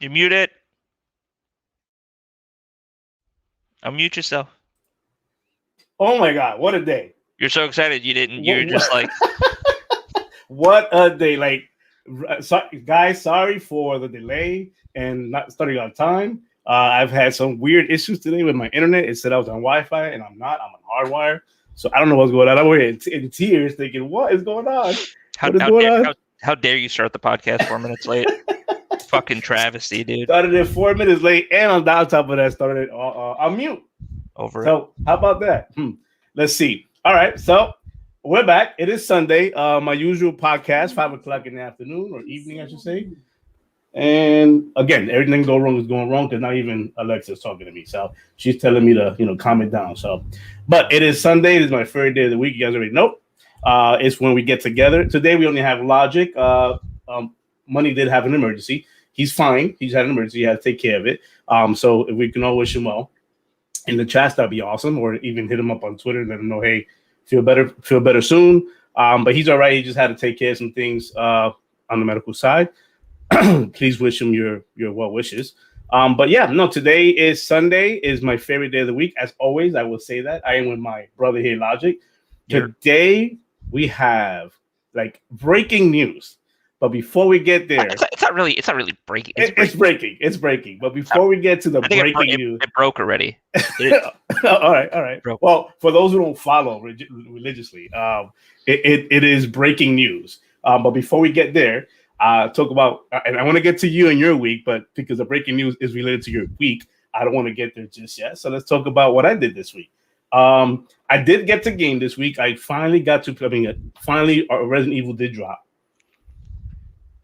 You mute it. Unmute yourself. Oh my God, what a day. You're so excited you didn't. You're just like, what a day. Like, guys, sorry for the delay and not starting on time. I've had some weird issues today with my internet. It said I was on Wi-Fi, and I'm not. I'm on hardwire. So I don't know what's going on. I'm in tears thinking, what is going on? how What is how going dare on? how dare you start the podcast 4 minutes late? Fucking travesty, dude. Started it 4 minutes late, and on top of that, started it on mute. Over it. So how about that? Let's see. All right, so we're back. It is Sunday. My usual podcast, 5 o'clock in the afternoon or evening, I should say. And again, everything go wrong is going wrong because not even Alexa's talking to me. So she's telling me to, calm it down. So, but it is Sunday. It is my favorite day of the week. You guys already know. It's when we get together. Today we only have Logic. Money did have an emergency. He's fine. He's had an emergency. He had to take care of it. So if we can all wish him well in the chat, that'd be awesome. Or even hit him up on Twitter and let him know, hey, feel better soon. But he's all right. He just had to take care of some things on the medical side. Please wish him your well wishes. But yeah, no, today is Sunday, is my favorite day of the week. As always, I will say that. I am with my brother here, Logic. Today we have like breaking news. But before we get there, it's not really breaking. It's breaking. But before we get to the breaking news, it broke already. all right. Broke. Well, for those who don't follow religiously, it is breaking news. But before we get there, talk about, and I want to get to you and your week, but because the breaking news is related to your week, I don't want to get there just yet. So let's talk about what I did this week. I did get to game this week. I finally got to. Finally, Resident Evil did drop.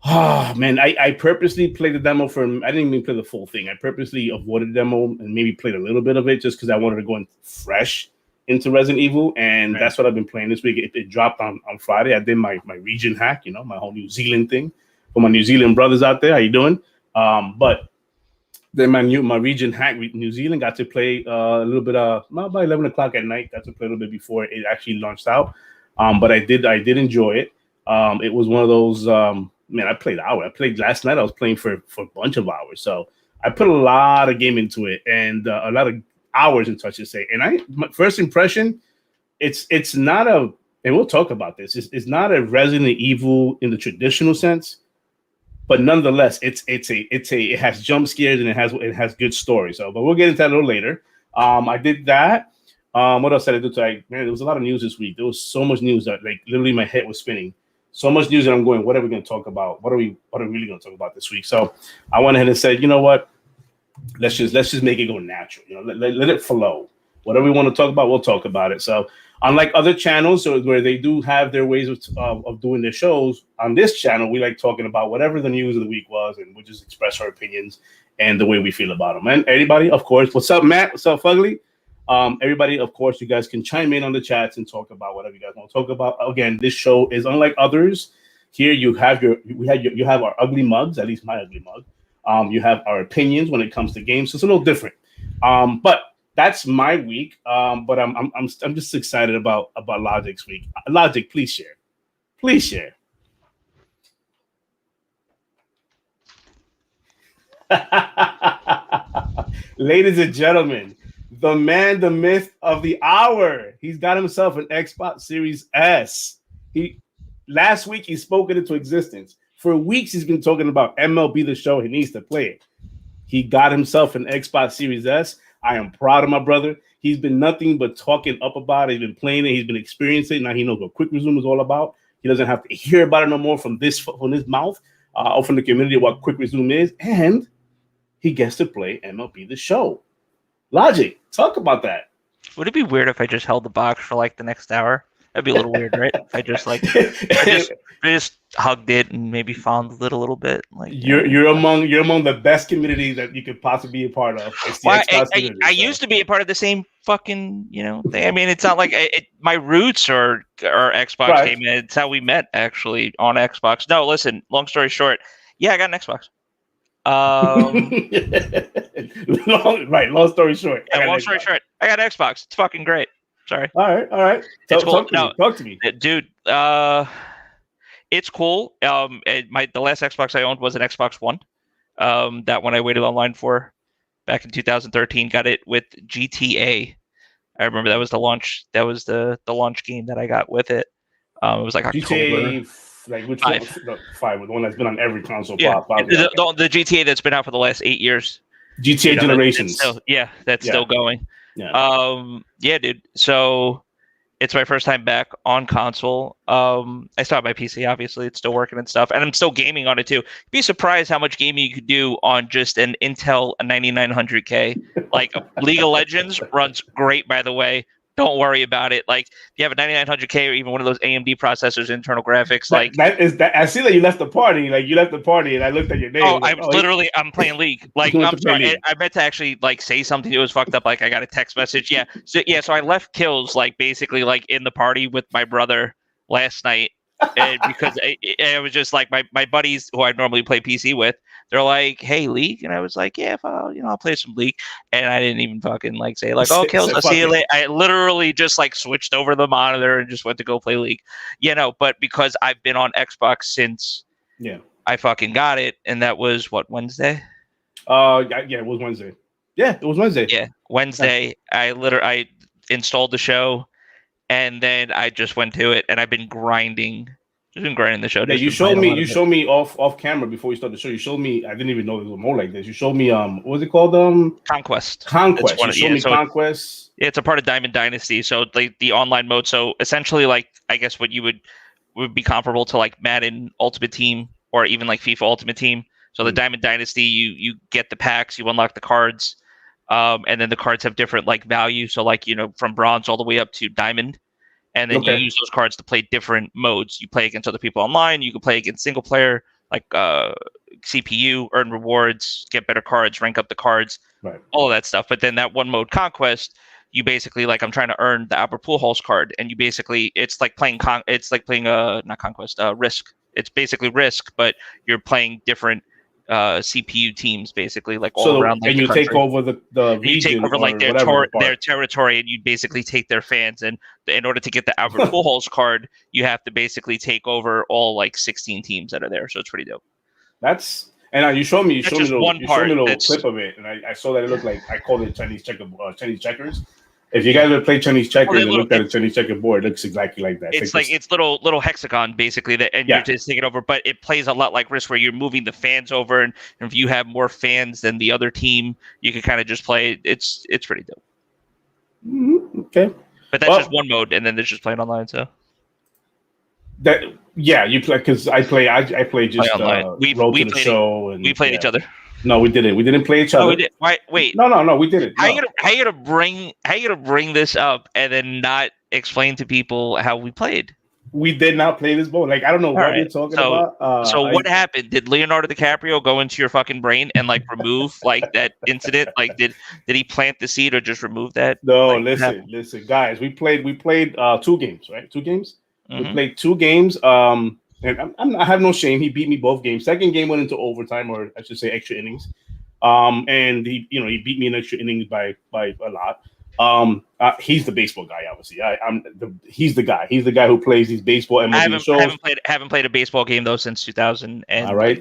Oh man, I purposely played the demo I didn't even play the full thing. I purposely avoided the demo and maybe played a little bit of it just because I wanted to go in fresh into Resident Evil, and that's what I've been playing this week. It dropped on Friday. I did my region hack, my whole New Zealand thing for my New Zealand brothers out there. How you doing? But then my region hack, New Zealand, got to play a little bit about 11 o'clock at night. Got to play a little bit before it actually launched out. But I did enjoy it. It was one of those. Man, I played hours. I played last night. I was playing for a bunch of hours. So I put a lot of game into it and a lot of hours into, I should say. And my first impression, it's not and we'll talk about this. It's not a Resident Evil in the traditional sense, but nonetheless, it has jump scares and it has good story. So, but we'll get into that a little later. I did that. What else did I do today? Man, there was a lot of news this week. There was so much news that like literally my head was spinning. So much news that I'm going, what are we going to talk about? What are we really going to talk about this week? So I went ahead and said, you know what? Let's just make it go natural. Let it flow. Whatever we want to talk about, we'll talk about it. So unlike other channels where they do have their ways of doing their shows, on this channel, we like talking about whatever the news of the week was, and we just express our opinions and the way we feel about them. And anybody, of course, what's up, Matt? What's up, Fugly? Everybody, of course, you guys can chime in on the chats and talk about whatever you guys want to talk about. Again, this show is unlike others. Here you have you have our ugly mugs, at least my ugly mug. You have our opinions when it comes to games. So it's a little different. But that's my week. But I'm just excited about Logic's week. Logic, please share. Please share. Ladies and gentlemen, the man, the myth of the hour. He's got himself an Xbox Series S. Last week he spoke it into existence. For weeks he's been talking about MLB The Show. He needs to play it. He got himself an Xbox Series S. I am proud of my brother. He's been nothing but talking up about it. He's been playing it. He's been experiencing it. Now he knows what Quick Resume is all about. He doesn't have to hear about it no more from his mouth or from the community what Quick Resume is. And he gets to play MLB The Show. Logic, talk about that. Would it be weird if I just held the box for like the next hour? That'd be a little weird, right? If I just just hugged it and maybe fondled it a little bit. Like you're among the best community that you could possibly be a part of. I used to be a part of the same fucking thing. I mean, it's not like my roots are Xbox gaming. It's how we met actually on Xbox. No, listen. Long story short, yeah, I got an Xbox. Long story short. I got an Xbox. It's fucking great. Sorry. All right. Talk to me, dude. It's cool. The last Xbox I owned was an Xbox One, That one I waited online for back in 2013. Got it with GTA. I remember that was the launch. That was the launch game that I got with it. It was like October. GTA, like which one? 5, the one that's been on every console. Yeah, the GTA that's been out for the last 8 years. GTA Generations. That's still going. Yeah. Yeah, dude. So it's my first time back on console. I still have my PC, obviously. It's still working and stuff. And I'm still gaming on it, too. You'd be surprised how much gaming you could do on just an Intel 9900K. Like, League of Legends runs great, by the way. Don't worry about it. Like, if you have a 9900K or even one of those AMD processors, internal graphics, I see that you left the party. Like, you left the party, and I looked at your name. I'm playing League. Like, I'm sorry. I meant to actually like say something that was fucked up. Like, I got a text message. Yeah. So I left kills like basically like in the party with my brother last night, and because it was just like my buddies who I normally play PC with. They're like, "Hey, League," and I was like, "Yeah, I'll play some League." And I didn't even fucking like say like, "Oh, kills, I'll see you later." I literally just like switched over the monitor and just went to go play League, But because I've been on Xbox since I fucking got it, and that was what, Wednesday? It was Wednesday. Yeah, it was Wednesday. Yeah, Wednesday. I installed the show, and then I just went to it, and I've been grinding. Just been grinding the show. Yeah, you showed me off camera before you started the show. You showed me. I didn't even know it was more like this. You showed me what was it called? Conquest. You showed me Conquest. Yeah, it's a part of Diamond Dynasty. So like the online mode. So essentially, like I guess what you would be comparable to like Madden Ultimate Team or even like FIFA Ultimate Team. So the Diamond Dynasty, you get the packs, you unlock the cards, and then the cards have different like value. So like from bronze all the way up to diamond. And then you use those cards to play different modes. You play against other people online. You can play against single player, like CPU, earn rewards, get better cards, rank up the cards, all of that stuff. But then that one mode, Conquest, you basically like I'm trying to earn the Albert Pujols card, and you basically it's like playing not Conquest, Risk. It's basically Risk, but you're playing different CPU teams basically like all around like, and you take over the region, you take over like their territory, and you basically take their fans, and in order to get the Albert Pujols card you have to basically take over all like 16 teams that are there, so it's pretty dope. You showed me a little clip of it, and I saw that it looked like, I called it Chinese checkers. If you guys ever play Chinese checkers and looked at a Chinese checker board, it looks exactly like that. It's little hexagon basically you're just taking over, but it plays a lot like Risk, where you're moving the fans over, and if you have more fans than the other team, you can kind of just play. It's pretty dope. Mm-hmm. Okay, but that's just one mode, and then there's just playing online. So you play, because I play just online. We played each other. No, we didn't. We didn't play each other. Oh, we did. Wait. No, we didn't. How you gonna bring this up and then not explain to people how we played? We did not play this boat. Like, I don't know what you're talking about. What happened? Did Leonardo DiCaprio go into your fucking brain and like remove like that incident? Like, did he plant the seed or just remove that? No, listen, guys. We played 2 games, right? 2 games. Mm-hmm. We played 2 games. And I have no shame. He beat me both games. Second game went into overtime, or I should say extra innings. And he beat me in extra innings by a lot. He's the baseball guy, obviously. He's the guy. He's the guy who plays these baseball MLB shows. Haven't played a baseball game though since 2000. All right.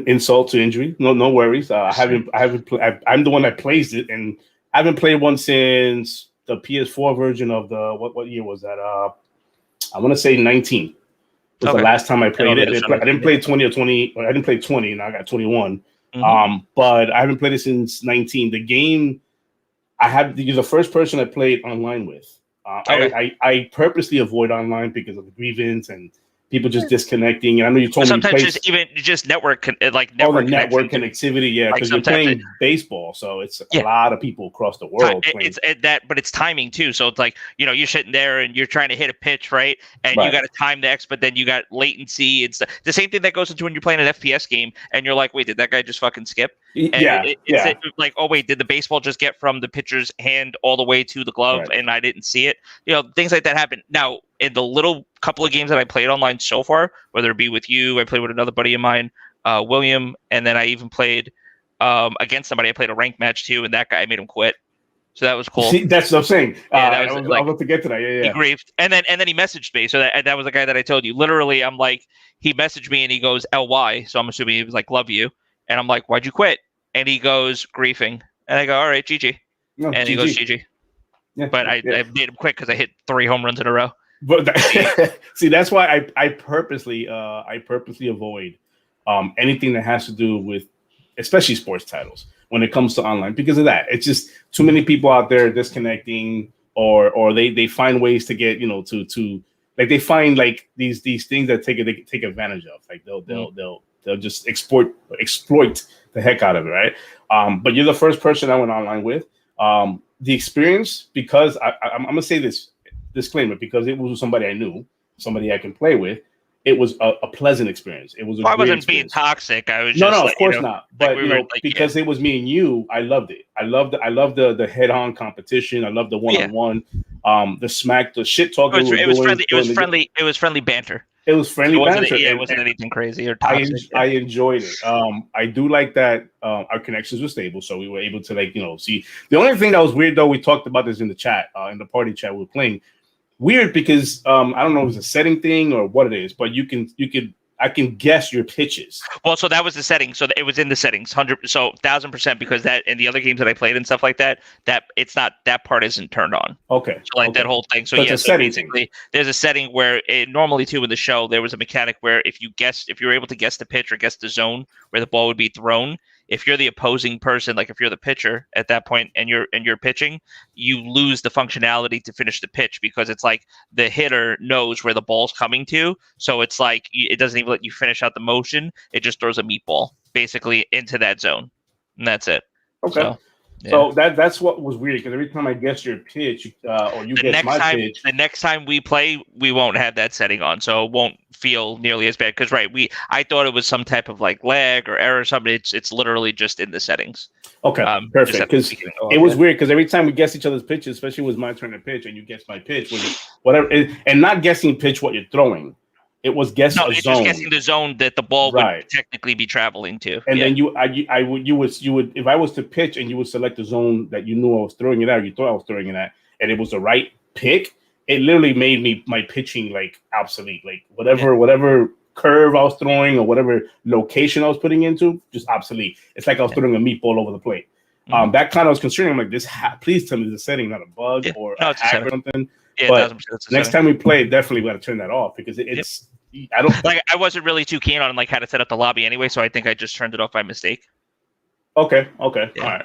Insult to injury. No worries. I'm the one that plays it, and I haven't played one since the PS4 version of the what year was that? I want to say 19. Was the last time I played it. I didn't play 20 or 20. I didn't play 20, and I got 21. Mm-hmm. But I haven't played it since 19. The game you're the first person I played online with. I purposely avoid online because of the grievance and people just disconnecting. And I know you told me sometimes just network connectivity. Yeah, because you're playing baseball, so it's a lot of people across the world. But it's timing too. So it's like you're sitting there and you're trying to hit a pitch, right? And you got to time the X, but then you got latency. It's the same thing that goes into when you're playing an FPS game, and you're like, wait, did that guy just fucking skip? And it's like, oh wait, did the baseball just get from the pitcher's hand all the way to the glove, and I didn't see it? Things like that happen. Now, in the little couple of games that I played online so far, whether it be with you, I played with another buddy of mine, William, and then I even played against somebody. I played a ranked match too, and that guy, I made him quit. So that was cool. See, that's what I'm saying. I was about to get to that. Yeah. He grieved, and then he messaged me. So that was the guy that I told you. Literally, I'm like, he messaged me and he goes LY. So I'm assuming he was like, love you. And I'm like, why'd you quit? And he goes, griefing. And I go, all right, GG. No, and GG. he goes, GG. Yeah, but I made him quit because I hit 3 home runs in a row. But see, that's why I purposely avoid anything that has to do with, especially sports titles, when it comes to online, because of that. It's just too many people out there disconnecting, or they find ways to get, to like, they find like these things that they take advantage of. Like they'll just exploit the heck out of it, right? But you're the first person I went online with. The experience, because I'm gonna say this disclaimer, because it was somebody I knew, somebody I can play with. It was a pleasant experience. It was. I wasn't being toxic. I was no, just of course not. But because it was me and you, I loved it. I loved the head-on competition. I loved the one-on-one. The shit talking. It was friendly. It was friendly banter. It was friendly banter. It wasn't anything crazy or toxic. I enjoyed it. I do like that our connections were stable, so we were able to see. The only thing that was weird, though, we talked about this in the chat, in the party chat we were playing. Weird because I don't know if it's a setting thing or what it is, but I can guess your pitches. Well, so that was the setting. So it was in the settings, 1,000%, because that in the other games that I played and stuff like that, it's not, that part isn't turned on. Okay. So that whole thing. So basically, there's a setting where normally too in the show there was a mechanic where if you were able to guess the pitch or guess the zone where the ball would be thrown, if you're the opposing person, like if you're the pitcher at that point and you're pitching, you lose the functionality to finish the pitch, because it's like the hitter knows where the ball's coming to. So it's like it doesn't even let you finish out the motion. It just throws a meatball basically into that zone. And that's it. Okay. So that's what was weird, because every time I guess your pitch or you guess my pitch, the next time we play, we won't have that setting on, so it won't feel nearly as bad. Because I thought it was some type of like lag or error or something. It's literally just in the settings. Okay, perfect. Because it was weird, because every time we guess each other's pitches, especially when it was my turn to pitch and you guess my pitch, whatever, and not guessing pitch what you're throwing. It was guessing a zone. Just guessing the zone that the ball would technically be traveling to. And then you would, if I was to pitch and you would select the zone that you knew I was throwing it at, or you thought I was throwing it at, and it was the right pick, it literally made my pitching like obsolete. Like whatever curve I was throwing or whatever location I was putting into, just obsolete. It's like I was throwing a meatball over the plate. That kind of was concerning. I'm like, please tell me this is a setting, not a bug or a hack or something. Yeah, but next time we play, definitely got to turn that off, because it's. I don't like. I wasn't really too keen on like how to set up the lobby anyway, so I think I just turned it off by mistake. Okay, all right.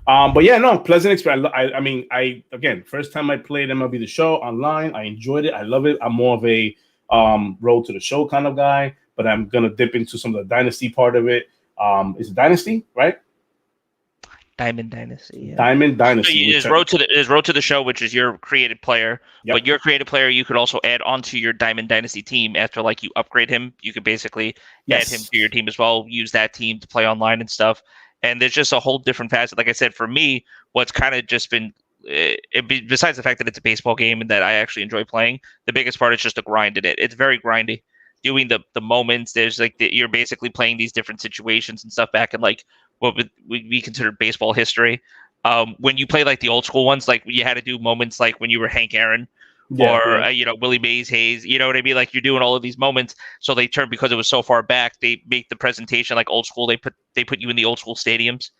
But yeah, no, pleasant experience. I mean, again, first time I played MLB The Show online, I enjoyed it. I love it. I'm more of a road to the show kind of guy, but I'm gonna dip into some of the Dynasty part of it. It's Dynasty, right? Diamond Dynasty. Yeah. Diamond Dynasty. So there's Road to the Show, which is your created player. Yep. But your created player, you could also add onto your Diamond Dynasty team after like you upgrade him. You could basically add him to your team as well. Use that team to play online and stuff. And there's just a whole different facet. Like I said, for me, what's kind of just been besides the fact that it's a baseball game and that I actually enjoy playing, the biggest part is just the grind in it. It's very grindy. Doing the moments, there's like you're basically playing these different situations and stuff back in like what we consider baseball history. When you play like the old school ones, like you had to do moments like when you were Hank Aaron Willie Mays Hayes, you know what I mean? Like you're doing all of these moments. So they turn, because it was so far back, they make the presentation like old school. They put you in the old school stadiums.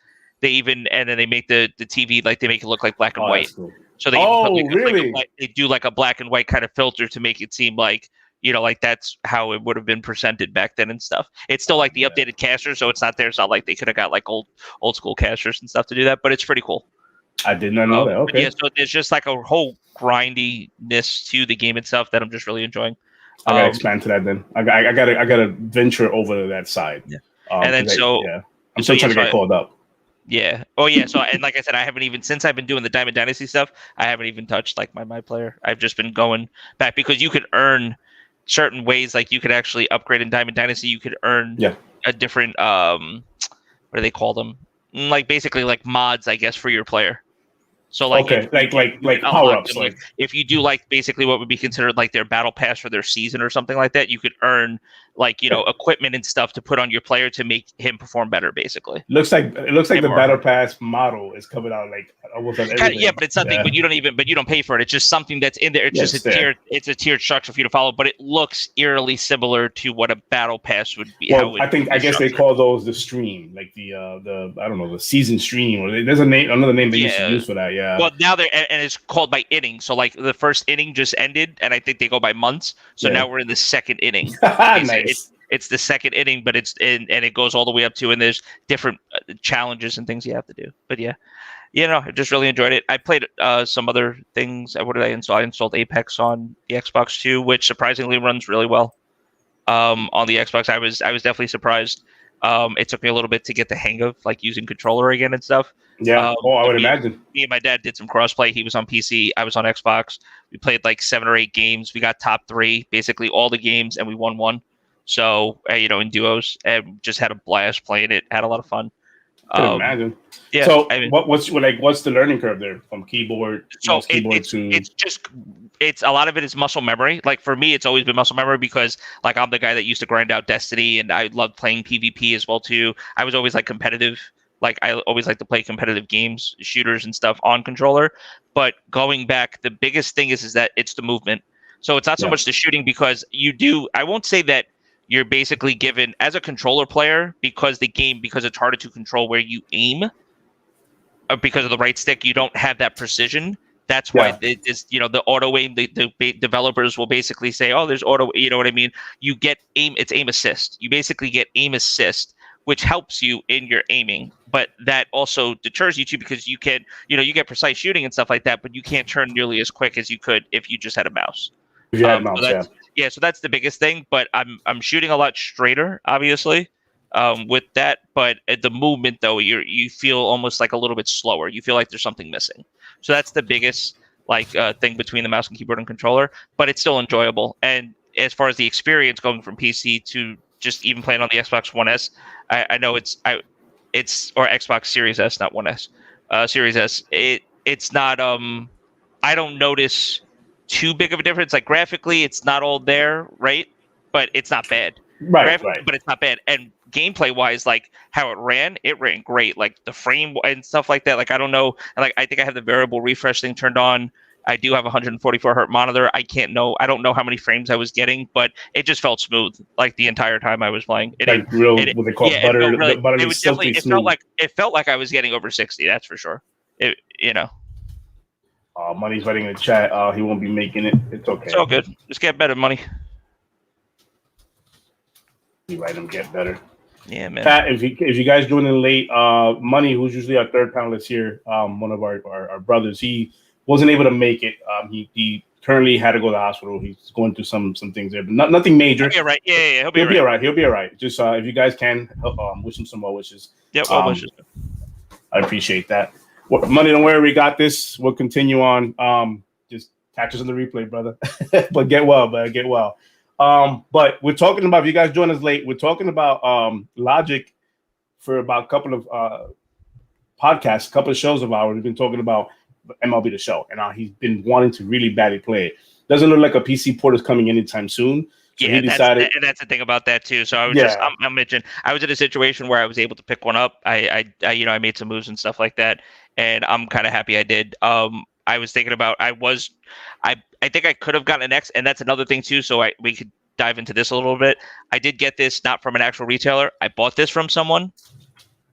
And then they make the TV, like they make it look like black and white. Cool. So they they do like a black and white kind of filter to make it seem like, like that's how it would have been presented back then and stuff. It's still like the updated casters, so it's not there. It's not like they could have got like old school casters and stuff to do that, but it's pretty cool. I did not know that. Okay. Yeah, so there's just like a whole grindiness to the game itself that I'm just really enjoying. I gotta expand to that then. I gotta venture over to that side. Yeah. And then I'm still trying to get called up. Yeah. Oh yeah. So and like I said, I haven't even, since I've been doing the Diamond Dynasty stuff, I haven't even touched like my player. I've just been going back, because you could earn certain ways. Like you could actually upgrade in Diamond Dynasty. You could earn a different what do they call them? Like basically like mods, I guess, for your player. So like like power ups, like if you do like basically what would be considered like their battle pass for their season or something like that, you could earn like equipment and stuff to put on your player to make him perform better. Basically, it looks like the battle pass model is coming out like almost on everything. Yeah, but it's something. But you don't pay for it. It's just something that's in there. It's just a tiered. It's a tiered structure for you to follow, but it looks eerily similar to what a battle pass would be. Well, I guess they call those the stream, like the I don't know, the season stream, or there's another name they used to use for that. Yeah. Well, now and it's called by inning. So like the first inning just ended, and I think they go by months. So now we're in the second inning. Nice. It's the second inning, but and it goes all the way up to, and there's different challenges and things you have to do. But yeah. I just really enjoyed it. I played some other things. What did I install? I installed Apex on the Xbox 2, which surprisingly runs really well. On the Xbox, I was definitely surprised. It took me a little bit to get the hang of like using controller again and stuff. Yeah. I would imagine. Me and my dad did some crossplay. He was on PC. I was on Xbox. We played like 7 or 8 games. We got top 3, basically all the games, and we won 1. So in duos, and just had a blast playing it. Had a lot of fun. I can imagine. Yeah. So what's the learning curve there from keyboard? So it's a lot of it is muscle memory. Like for me, it's always been muscle memory because like I'm the guy that used to grind out Destiny, and I loved playing PvP as well too. I was always like competitive. Like I always like to play competitive games, shooters and stuff on controller. But going back, the biggest thing is that it's the movement. So it's not so much the shooting because I won't say that you're basically given as a controller player because it's harder to control where you aim because of the right stick. You don't have that precision. That's why it is, the auto aim, the developers will basically say, oh, there's auto, you know what I mean? You get aim, it's aim assist. You basically get aim assist, which helps you in your aiming, but that also deters you too because you can, you get precise shooting and stuff like that, but you can't turn nearly as quick as you could if you just had a mouse. So that's the biggest thing. But I'm shooting a lot straighter, obviously, with that. But at the movement, though, you feel almost like a little bit slower. You feel like there's something missing. So that's the biggest thing between the mouse and keyboard and controller. But it's still enjoyable. And as far as the experience going from PC to just even playing on the Xbox One S, I know it's or Xbox Series S, not One S, Series S. It's not. I don't notice too big of a difference. Like graphically, it's not all there, right? But it's not bad. Right. But it's not bad. And gameplay wise, like how it ran great. Like the frame and stuff like that. Like I don't know. Like I think I have the variable refresh thing turned on. I do have a 144 hertz monitor. I don't know how many frames I was getting, but it just felt smooth like the entire time I was playing. It felt like I was getting over 60. That's for sure. Money's writing in the chat. He won't be making it. It's okay. It's all good. Just get better, Money. You write him get better. Yeah, man. Pat, if you guys join in late, Money, who's usually our third panelist here, one of our brothers, he wasn't able to make it. He currently had to go to the hospital. He's going through some things there, but nothing major. He'll be all right. Yeah. He'll be all right. He'll be all right. Just if you guys can, wish him some well wishes. Yeah, well wishes. I appreciate that. Money, don't worry, we got this. We'll continue on. Just catch us on the replay, brother. But get well, man. Get well. But we're talking about, if you guys join us late, we're talking about Logic for about a couple of podcasts, a couple of shows of ours. We've been talking about MLB The Show, and he's been wanting to really badly play it. Doesn't look like a PC port is coming anytime soon. So he decided, and that's the thing about that too. So I was I'm mentioning, I was in a situation where I was able to pick one up. I made some moves and stuff like that, and I'm kind of happy I did. I was thinking about, I think I could have gotten an X, and that's another thing too. So we could dive into this a little bit. I did get this not from an actual retailer. I bought this from someone.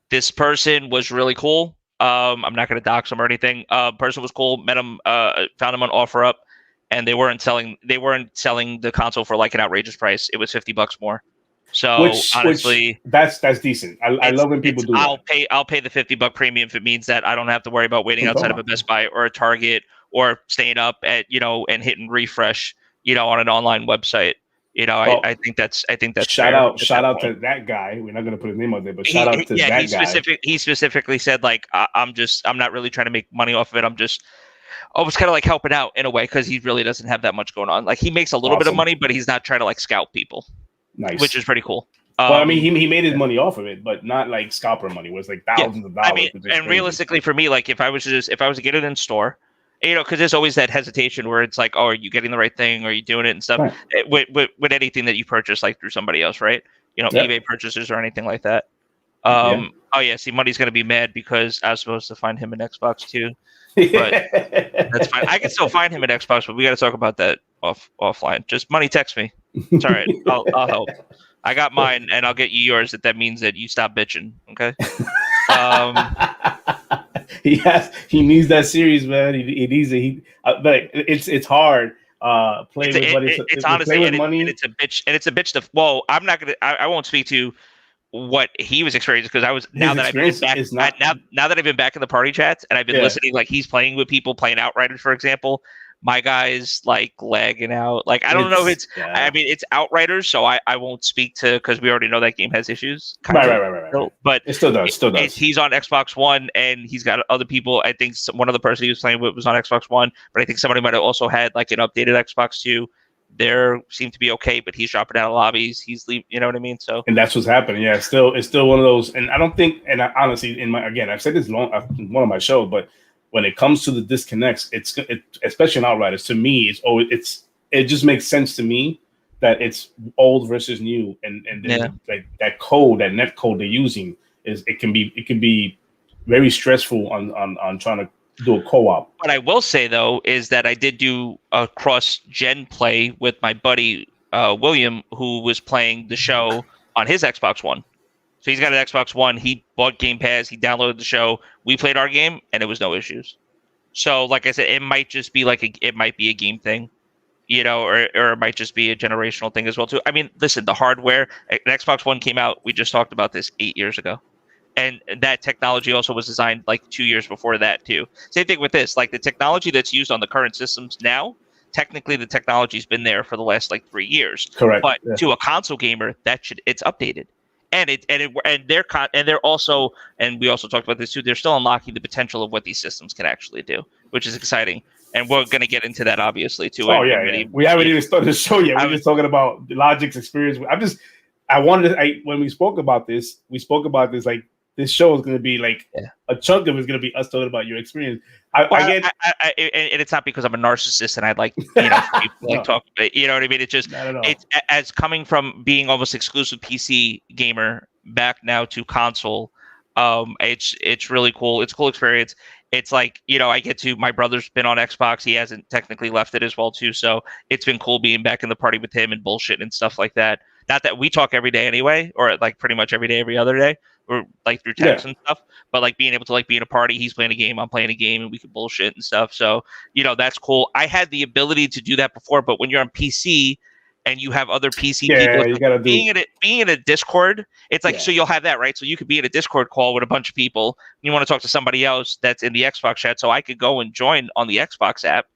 This person was really cool. I'm not going to dox him or anything. Person was cool. Met him. Found him on OfferUp. And they weren't selling the console for like an outrageous price. It was $50 more. So honestly, that's decent. I love when people do that. I'll pay the $50 premium if it means that I don't have to worry about waiting outside of a Best Buy or a Target or staying up at and hitting refresh on an online website. I think that's shout out to that guy. We're not going to put his name out there, but shout out to that guy. He specifically said like I'm not really trying to make money off of it. I'm just almost kind of like helping out in a way because he really doesn't have that much going on. Like he makes a little bit of money, but he's not trying to like scalp people. Nice, which is pretty cool. Well, I mean, he made his money off of it, but not like scalper money. It was like thousands of dollars. I mean, and realistically, for me, like if I was to get it in store, because there's always that hesitation where it's like, oh, are you getting the right thing? Are you doing it and stuff? Right. With anything that you purchase, like through somebody else, right? eBay purchases or anything like that. Oh yeah, see, Money's gonna be mad because I was supposed to find him an Xbox too, but that's fine. I can still find him an Xbox, but we got to talk about that offline. Just Money, text me. It's all right. I'll help. I got mine, and I'll get you yours. That means that you stop bitching. Okay. He needs that series, man. He needs it. But it's hard. It's honestly money. And it's a bitch. And it's a bitch to. Well, I'm not gonna. I won't speak to what he was experiencing because I was now that I've been back in the party chats and I've been listening. Like he's playing with people playing Outriders, for example. My guy's like lagging out. Like I don't know if it's. I mean, it's Outriders, so I won't speak to because we already know that game has issues. Right. But it still does. He's on Xbox One, and he's got other people. I think one other person he was playing with was on Xbox One, but I think somebody might have also had like an updated Xbox 2. There seem to be okay, but he's dropping out of lobbies. He's leaving. You know what I mean? So, and that's what's happening. Yeah, it's still one of those. And I don't think. And honestly, I've said this in one of my shows, but when it comes to the disconnects, especially in Outriders, to me, it just makes sense to me that it's old versus new, and then like that code, that net code they're using it can be very stressful on trying to do a co-op. What I will say though is that I did do a cross-gen play with my buddy William, who was playing the show on his Xbox One. So he's got an Xbox One. He bought Game Pass. He downloaded the show. We played our game, and it was no issues. So, like I said, it might just be it might be a game thing, or it might just be a generational thing as well too. I mean, listen, the hardware. An Xbox One came out. We just talked about this 8 years ago, and that technology also was designed like 2 years before that too. Same thing with this. Like the technology that's used on the current systems now. Technically, the technology's been there for the last like 3 years. Correct. But to a console gamer, it's updated. And they're also, and we also talked about this too, they're still unlocking the potential of what these systems can actually do, which is exciting. And we're going to get into that obviously too. Oh yeah. We haven't even started the show yet. We're just talking about Logic's experience. When we spoke about this like this show is going to be like a chunk of it's going to be us talking about your experience. And it's not because I'm a narcissist and I'd like, talk, you know what I mean? It's just, it's as coming from being almost exclusive PC gamer back now to console. It's really cool. It's a cool experience. It's like, my brother's been on Xbox. He hasn't technically left it as well too. So it's been cool being back in the party with him and bullshit and stuff like that. Not that we talk every day anyway, or like pretty much every day, every other day, or like through text and stuff. But like being able to like be in a party, he's playing a game, I'm playing a game, and we can bullshit and stuff. So that's cool. I had the ability to do that before, but when you're on PC and you have other PC people, you gotta being in a Discord, it's like so you'll have that, right? So you could be in a Discord call with a bunch of people. You want to talk to somebody else that's in the Xbox chat, so I could go and join on the Xbox app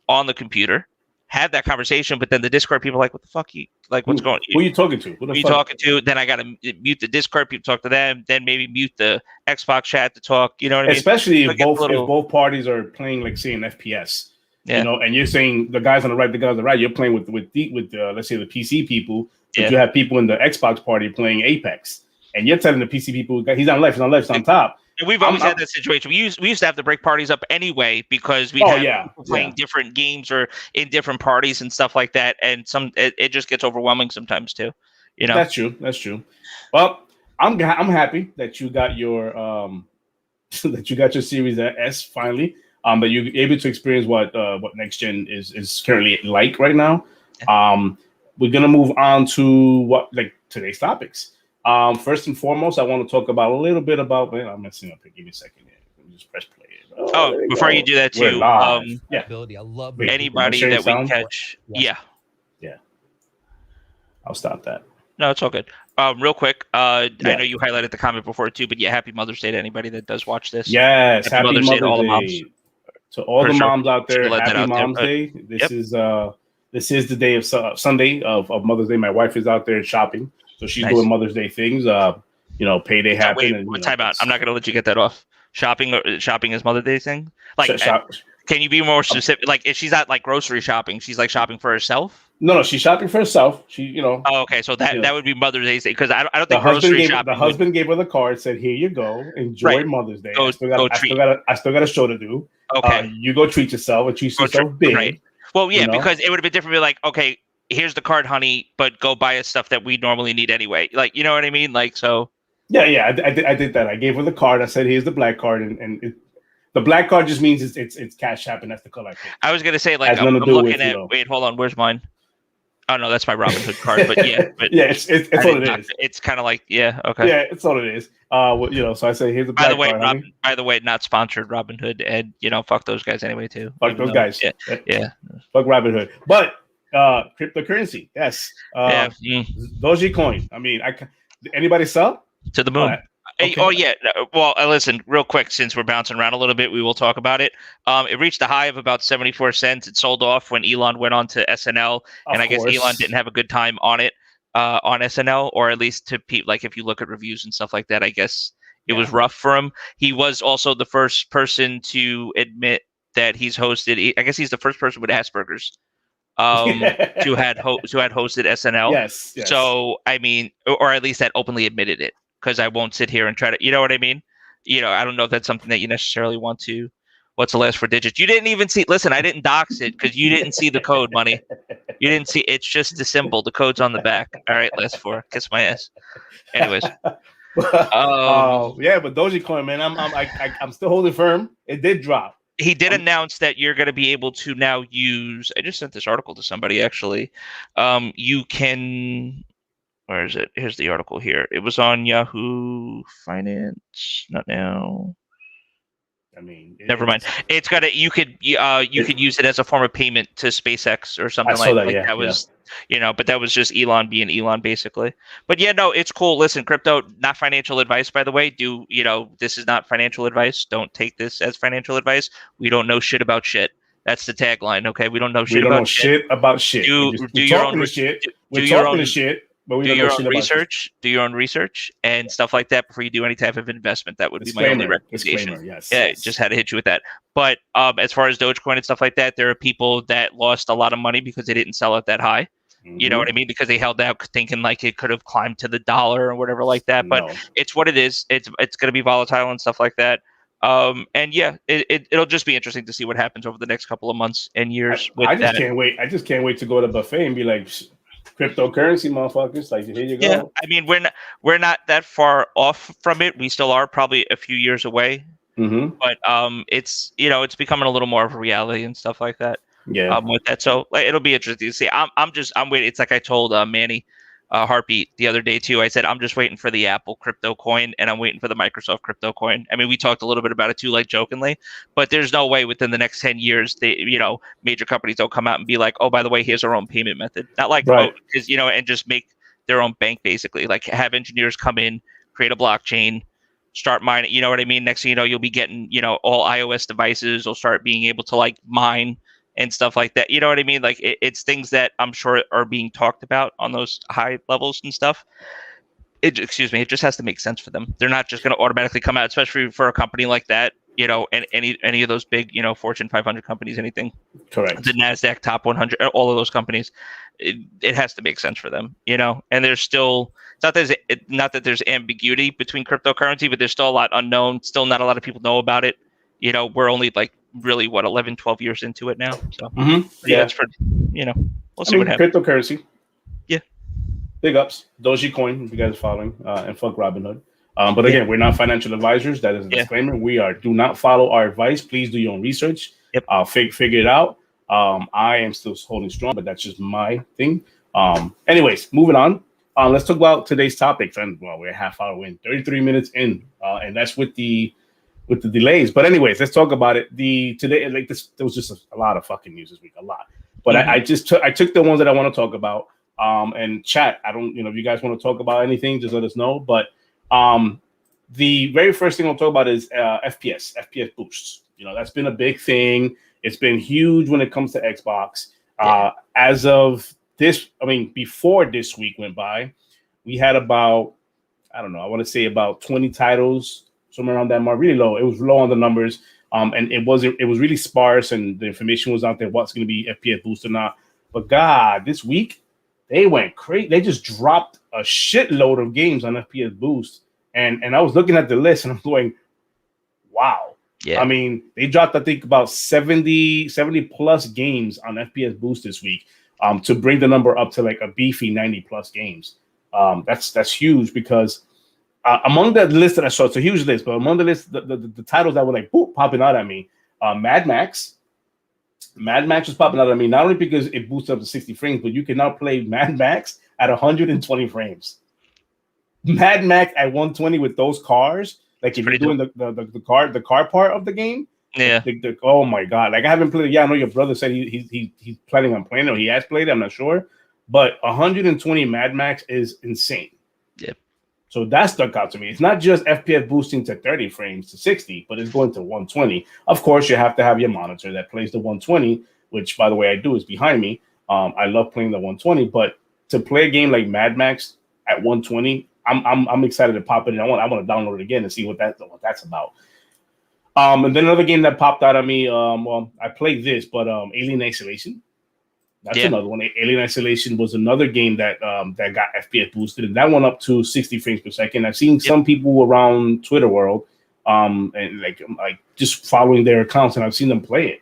on the computer. Have that conversation, but then the Discord people are like, what the fuck what's going on? Who are you talking to? Who are you talking to? Then I got to mute the Discord people, talk to them, then maybe mute the Xbox chat to talk, you know what I mean? Especially if both parties are playing, like say an FPS, and you're saying the guys on the right, the guys on the right, you're playing with let's say the PC people, but you have people in the Xbox party playing Apex, and you're telling the PC people, he's on left, he's on top. And we've always had that situation. We used to have to break parties up anyway because we have people playing different games or in different parties and stuff like that. And it just gets overwhelming sometimes too. That's true. Well, I'm happy that you got your Series S finally. That you're able to experience what next gen is currently like right now. We're gonna move on to today's topics. First and foremost, I want to talk about a little bit about. I'm messing up here. Give me a second here. Let me just press play. Before you do that too, I love anybody that we catch. Yeah. I'll stop that. No, it's all good. Real quick, I know you highlighted the comment before too, but happy Mother's Day to anybody that does watch this. Yes, happy Mother's Day to all the moms. To all the moms out there, happy Mom's Day. This is the day of Sunday of Mother's Day. My wife is out there shopping. So she's doing Mother's Day things. Payday happened. Wait, time out. I'm not going to let you get that off. Shopping is Mother's Day thing. Like, can you be more specific? Like, if she's not like grocery shopping, she's like shopping for herself. No, she's shopping for herself. She, Oh, okay, so that would be Mother's Day because I don't the think husband grocery gave shopping. The husband gave her the card, said, "Here you go, enjoy Mother's Day. I still got a show to do. Okay, you go treat yourself and treat yourself big." Right. Well, yeah, because it would have been different. Be like, okay, here's the card, honey, but go buy us stuff that we normally need anyway. Like, you know what I mean? Like, so. Yeah, I did that. I gave her the card. I said, "Here's the black card," and the black card just means it's Cash App and that's the color. I was gonna say, like, I'm looking at. Wait, hold on. Where's mine? Oh no, that's my Robinhood card. But yeah, it's what it is. It's kind of like okay. Yeah, it's all it is. So I say here's the black card. By the way, not sponsored Robinhood, and fuck those guys anyway too. Fuck those guys. Yeah. Fuck Robinhood. But cryptocurrency, yes. Dogecoin. I mean, anybody sell? To the moon. Okay. Oh yeah. Well, listen, real quick, since we're bouncing around a little bit, we will talk about it. It reached a high of about 74 cents. It sold off when Elon went on to SNL, and I guess Elon didn't have a good time on it on SNL, or at least to people. Like if you look at reviews and stuff like that, I guess it was rough for him. He was also the first person to admit that he's hosted. I guess he's the first person with Asperger's who had hosted SNL. Yes. So I mean, or at least that openly admitted it. Because I won't sit here and try to, you know what I mean? I don't know if that's something that you necessarily want to. What's the last 4 digits? You didn't even see. Listen, I didn't dox it because you didn't see the code, money. You didn't see. It's just the symbol. The code's on the back. All right, last 4. Kiss my ass. Anyways. But Dogecoin, man, I'm still holding firm. It did drop. He did announce that you're going to be able to now use. I just sent this article to somebody actually. You can. Where is it? Here's the article here. It was on Yahoo Finance. Not now. I mean, never mind. It's got you could use it as a form of payment to SpaceX or something like that. That was, but that was just Elon being Elon basically. But yeah, no, it's cool. Listen, crypto, not financial advice, by the way. This is not financial advice. Don't take this as financial advice. We don't know shit about shit. That's the tagline. Okay, we don't know shit about shit. Do your own shit. Do your own shit. But do your own research. Do your own research and stuff like that before you do any type of investment. That would be my only recommendation. Yes. Just had to hit you with that. But as far as Dogecoin and stuff like that, there are people that lost a lot of money because they didn't sell it that high. Mm-hmm. You know what I mean? Because they held out thinking like it could have climbed to the dollar or whatever like that. But it's what it is. It's going to be volatile and stuff like that. And yeah, it'll just be interesting to see what happens over the next couple of months and years. I just can't wait. I just can't wait to go to the buffet and be like, cryptocurrency, motherfuckers! Like, here you go. Yeah, I mean, we're not that far off from it. We still are probably a few years away. Mm-hmm. But it's it's becoming a little more of a reality and stuff like that. Yeah. With that, so it'll be interesting to see. I'm waiting. It's like I told Manny Heartbeat the other day too. I said I'm just waiting for the Apple crypto coin and I'm waiting for the Microsoft crypto coin. I mean, we talked a little bit about it too, like jokingly, but there's no way within the next 10 years major companies don't come out and be like, oh, by the way, here's our own payment method. Not like because and just make their own bank basically. Like have engineers come in, create a blockchain, start mining. You know what I mean? Next thing you know, you'll be getting all iOS devices will start being able to like mine and stuff like that. You know what I mean? Like it's things that I'm sure are being talked about on those high levels and stuff. It just has to make sense for them. They're not just going to automatically come out, especially for a company like that, and any of those big, Fortune 500 companies, anything. Correct. The NASDAQ top 100, all of those companies, it has to make sense for them, and there's still, it's not that there's ambiguity between cryptocurrency, but there's still a lot unknown. Still not a lot of people know about it. We're only like really 11, 12 years into it now. So it's for, we'll see what happens. Cryptocurrency. Yeah. Big ups. Dogecoin, if you guys are following, and fuck Robinhood. But again, we're not financial advisors. That is a disclaimer. We do not follow our advice. Please do your own research. Yep. Figure it out. I am still holding strong, but that's just my thing. Anyways, moving on. Let's talk about today's topic. And we're a half hour in, 33 minutes in, and that's with the delays. But anyways, let's talk about it. Today, like this, there was just a lot of fucking news this week, a lot. But I took the ones that I want to talk about. And chat, I don't, if you guys want to talk about anything, just let us know. But the very first thing I'll talk about is FPS boosts. That's been a big thing. It's been huge when it comes to Xbox. As of this, before this week went by, we had about, I don't know, I want to say about 20 titles, somewhere around that mark, really low. It was low on the numbers. And it was really sparse and the information was out there, what's going to be FPS boost or not. But God, this week they went crazy. They just dropped a shitload of games on FPS Boost, and I was looking at the list and I'm going, wow. Yeah. I mean, they dropped, I think, about 70 plus games on FPS Boost this week, to bring the number up to like a beefy 90 plus games. That's huge because among the list that I saw, it's a huge list, but among the list, the titles that were like popping out at me, Mad Max was popping out at me, not only because it boosted up to 60 frames, but you can now play Mad Max at 120 frames. Mad Max at 120 with those cars. Like if you're doing the car part of the game, yeah. Oh my God! Like I haven't played it. Yeah, I know your brother said he's planning on playing it, or he has played it. I'm not sure, but 120 Mad Max is insane. Yep. So that stuck out to me. It's not just FPS boosting to 30 frames to 60, but it's going to 120. Of course, you have to have your monitor that plays the 120, which, by the way, I do is behind me. I love playing the 120, but to play a game like Mad Max at 120. I'm excited to pop it in. I want to download it again and see what that's about. And then another game that popped out at me. Well, I played this, but Alien Isolation. That's another one. Alien Isolation was another game that got FPS boosted, and that went up to 60 frames per second. I've seen some people around Twitter world, and like just following their accounts, and I've seen them play it,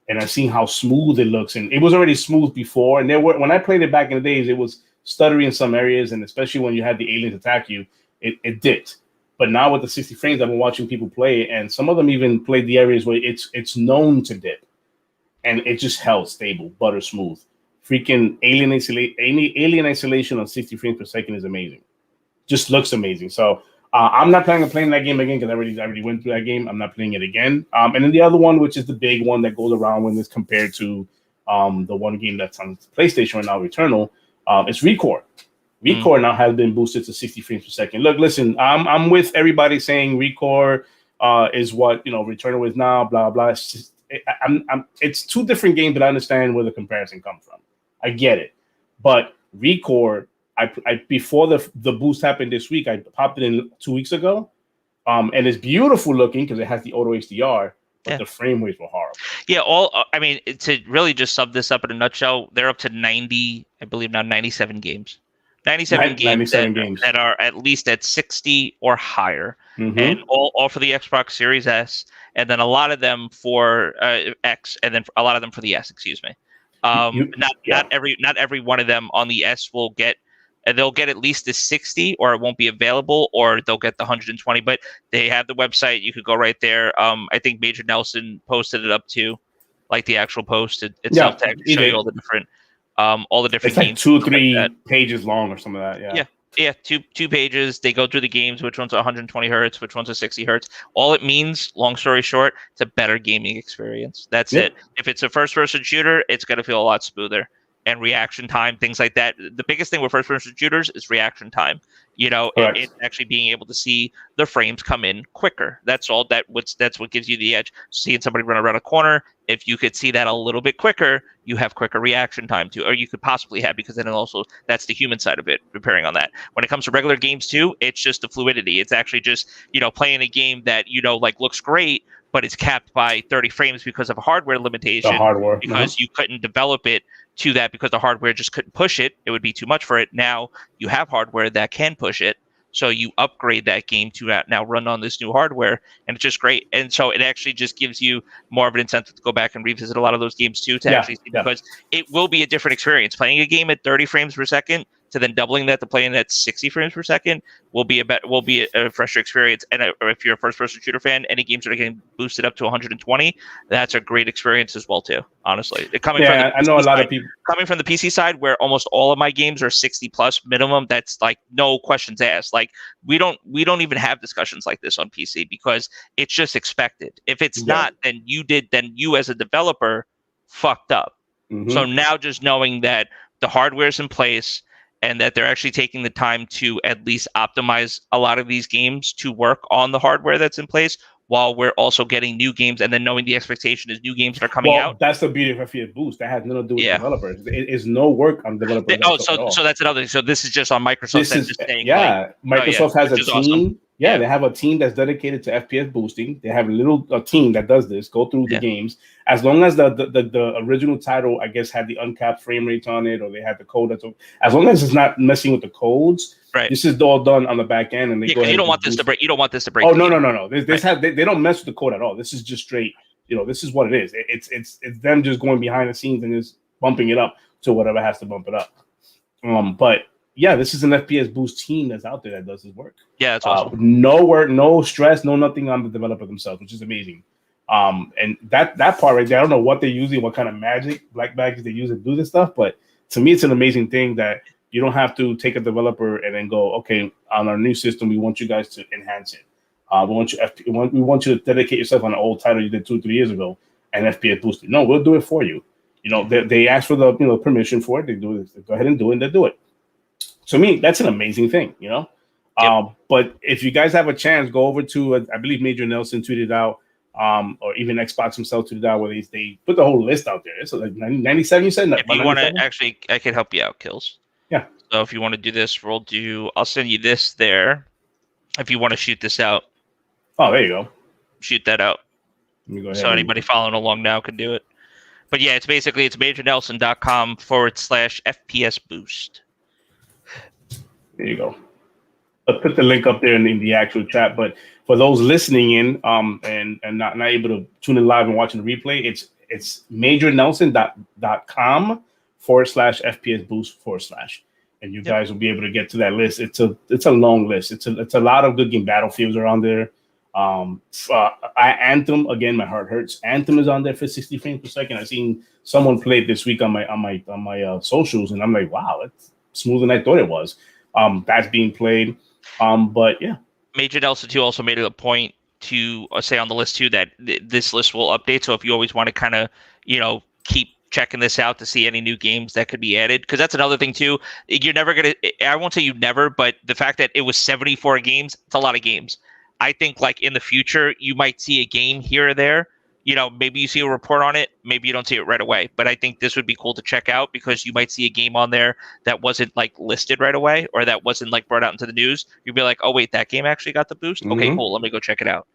and I've seen how smooth it looks. And it was already smooth before, and when I played it back in the days, it was stuttery in some areas, and especially when you had the aliens attack you, it dipped. But now with the 60 frames, I've been watching people play it, and some of them even played the areas where it's known to dip, and it just held stable, butter smooth. Freaking Alien Isolation on 60 frames per second is amazing. Just looks amazing. So I'm not planning on playing that game again because I already went through that game. I'm not playing it again. And then the other one, which is the big one that goes around when it's compared to the one game that's on PlayStation right now, Returnal. It's Recore. Recore now has been boosted to 60 frames per second. Look, listen, I'm with everybody saying Recore is what Returnal is now. Blah blah. It's just, it's two different games, but I understand where the comparison comes from. I get it, but Recore, I before the boost happened this week, I popped it in 2 weeks ago, and it's beautiful looking because it has the auto HDR. But the frame rates were horrible. Yeah, I mean, to really just sum this up in a nutshell, they're up to 90, I believe now 97 games. 97 games that are at least at 60 or higher. Mm-hmm. And all for the Xbox Series S, and then a lot of them for X, and then a lot of them for the S, excuse me. Not every one of them on the S will get. They'll get at least the 60, or it won't be available, or they'll get the 120. But they have the website. You could go right there. I think Major Nelson posted it up too, like the actual post itself to show you all the different it's like games. 2-3 pages long or some of that. Yeah, two pages. They go through the games, which one's 120 hertz, which one's 60 hertz. All it means, long story short, it's a better gaming experience. That's it. If it's a first-person shooter, it's going to feel a lot smoother. And reaction time, things like that. The biggest thing with first-person shooters is reaction time. It's actually being able to see the frames come in quicker. That's all. That's what gives you the edge. Seeing somebody run around a corner, if you could see that a little bit quicker, you have quicker reaction time too, or you could possibly have, because then also that's the human side of it, preparing on that. When it comes to regular games too, it's just the fluidity. It's actually just playing a game that looks great, but it's capped by 30 frames because of a hardware limitation. Because you couldn't develop it to that because the hardware just couldn't push it. It would be too much for it. Now you have hardware that can push it. So you upgrade that game to now run on this new hardware, and it's just great. And so it actually just gives you more of an incentive to go back and revisit a lot of those games too, because it will be a different experience. Playing a game at 30 frames per second to then doubling that to playing at 60 frames per second will be a fresher experience. And if you're a first-person shooter fan, any games that are getting boosted up to 120, that's a great experience as well too. Honestly, I know a lot of people coming from the PC side, where almost all of my games are 60 plus minimum. That's like no questions asked. Like we don't even have discussions like this on PC because it's just expected. If it's not, then you as a developer fucked up. Mm-hmm. So now just knowing that the hardware is in place, and that they're actually taking the time to at least optimize a lot of these games to work on the hardware that's in place, while we're also getting new games, and then knowing the expectation is new games that are coming out. That's the beauty of FPS Boost. That has nothing to do with developers. It is no work on developers. So that's another thing. So this is just on Microsoft. Microsoft has a team. Awesome. Yeah, they have a team that's dedicated to FPS boosting. They have a team that does this, go through the games. As long as the original title, I guess, had the uncapped frame rates on it, or they had the code. As long as it's not messing with the codes, this is all done on the back end. And they go ahead. You don't want this to break. You don't want this to break. Oh no. They don't mess with the code at all. This is just straight. This is what it is. It's them just going behind the scenes and just bumping it up to whatever has to bump it up. But yeah, this is an FPS boost team that's out there that does this work. Yeah, it's awesome. No work, no stress, no nothing on the developer themselves, which is amazing. And that part right there, I don't know what they're using, what kind of black magic they use to do this stuff, but to me, it's an amazing thing that you don't have to take a developer and then go, okay, on our new system, we want you guys to enhance it. We want you to dedicate yourself on an old title you did 2-3 years ago and FPS boost it. No, we'll do it for you. They ask for the permission for it. They do it. They go ahead and do it. And they do it. To me, that's an amazing thing, But if you guys have a chance, go over to, I believe Major Nelson tweeted out, or even Xbox himself tweeted out, where they put the whole list out there. It's like 97, you said? If you want to, actually, I can help you out, Kills. Yeah. So if you want to do this, I'll send you this there. If you want to shoot this out. Oh, there you go. Shoot that out. Let me go ahead so anybody following along now can do it. But yeah, it's majornelson.com/FPS boost. There you go. I'll put the link up there in the actual chat. But for those listening in and not able to tune in live and watching the replay, it's majornelson.com/FPS boost / and you guys will be able to get to that list. It's a long list. It's a lot of good game. Battlefields are on there. Anthem, again, my heart hurts. Anthem is on there for 60 frames per second. I've seen someone play it this week on my socials, and I'm like, wow, it's smoother than I thought it was. That's being played. But yeah, Major Nelson too also made it a point to say on the list too that this list will update. So if you always want to kind of keep checking this out to see any new games that could be added, because that's another thing too. You're never gonna. I won't say you never, but the fact that it was 74 games, it's a lot of games. I think like in the future, you might see a game here or there. Maybe you see a report on it, maybe you don't see it right away. But I think this would be cool to check out because you might see a game on there that wasn't like listed right away or that wasn't like brought out into the news. You'd be like, oh wait, that game actually got the boost. Mm-hmm. Okay, cool. Let me go check it out.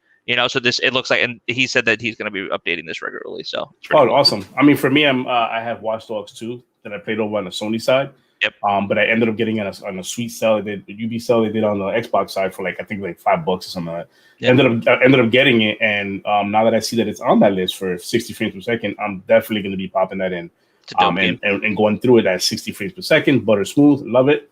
So it looks like, and he said that he's going to be updating this regularly. So cool. Awesome. I mean, for me, I have Watch Dogs 2 that I played over on the Sony side. Yep. But I ended up getting on a sweet sell. The UB sell they did on the Xbox side for I think $5 or something like that. Yep. Ended up getting it, and now that I see that it's on that list for 60 frames per second, I'm definitely going to be popping that in. And going through it at 60 frames per second, butter smooth, love it.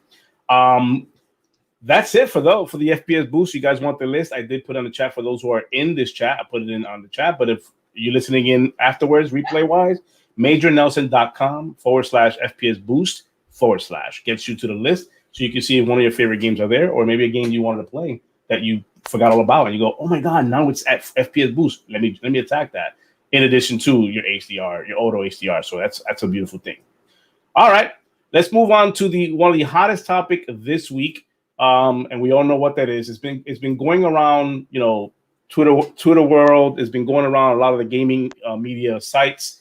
That's it for the FPS boost. You guys want the list? I did put on the chat for those who are in this chat. I put it in on the chat, but if you're listening in afterwards, replay wise, majornelson.com/FPS boost / gets you to the list so you can see if one of your favorite games are there, or maybe a game you wanted to play that you forgot all about, and you go, oh my god, now it's at FPS boost. Let me attack that. In addition to your HDR, your auto HDR, so that's a beautiful thing. All right, let's move on to one of the hottest topic this week, and we all know what that is. It's been going around, Twitter world. It's been going around a lot of the gaming media sites.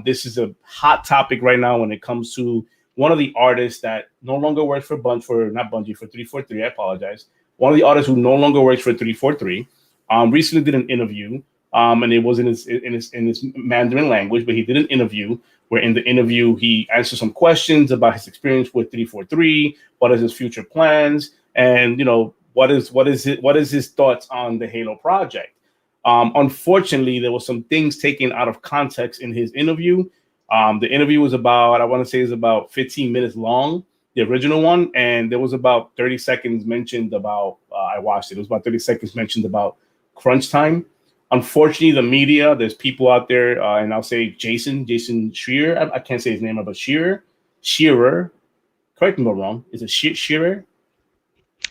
This is a hot topic right now when it comes to one of the artists that no longer works for 343. I apologize. One of the artists who no longer works for 343 recently did an interview, and it was in his Mandarin language, but he did an interview where in the interview he answered some questions about his experience with 343, what is his future plans, and what is his thoughts on the Halo project. Unfortunately, there were some things taken out of context in his interview. The interview was about 15 minutes long, the original one, and there was about 30 seconds mentioned about, I watched it, was about 30 seconds mentioned about crunch time. Unfortunately, the media, there's people out there, and I'll say Jason Shearer, I can't say his name, but Shearer, correct me if I'm wrong, is it Shearer?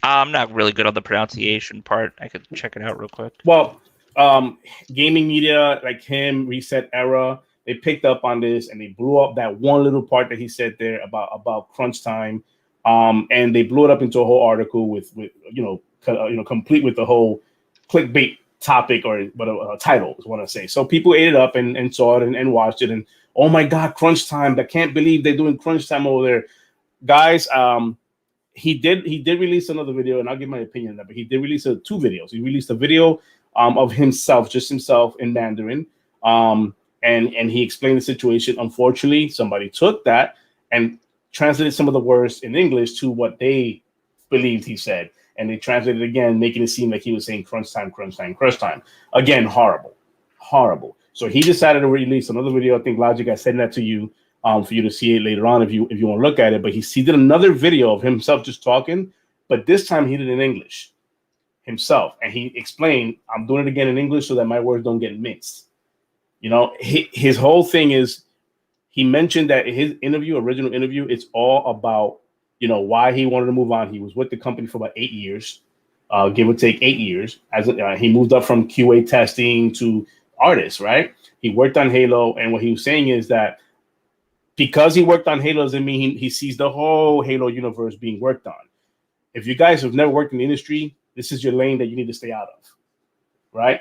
I'm not really good on the pronunciation part. I could check it out real quick. Well, gaming media like him, Reset Era, they picked up on this and they blew up that one little part that he said there about crunch time, and they blew it up into a whole article with complete with the whole clickbait topic or what title is what I say. So people ate it up and saw it and watched it, and oh my god, crunch time! I can't believe they're doing crunch time over there, guys. he did release another video, and I'll give my opinion on that. But he did release 2 videos. He released a video of himself in Mandarin, and he explained the situation. Unfortunately, somebody took that and translated some of the words in English to what they believed he said, and they translated it again, making it seem like he was saying crunch time, crunch time, crunch time. Again, horrible. So he decided to release another video. I think Logic, I sent that to you for you to see it later on if you want to look at it. But he did another video of himself just talking, but this time he did it in English himself, and he explained, I'm doing it again in English so that my words don't get mixed. You know, his whole thing is, he mentioned that in his original interview, it's all about, you know, why he wanted to move on. He was with the company for about 8 years, give or take 8 years. As he moved up from QA testing to artist, right? He worked on Halo, and what he was saying is that because he worked on Halo doesn't mean he sees the whole Halo universe being worked on. If you guys have never worked in the industry, this is your lane that you need to stay out of, right?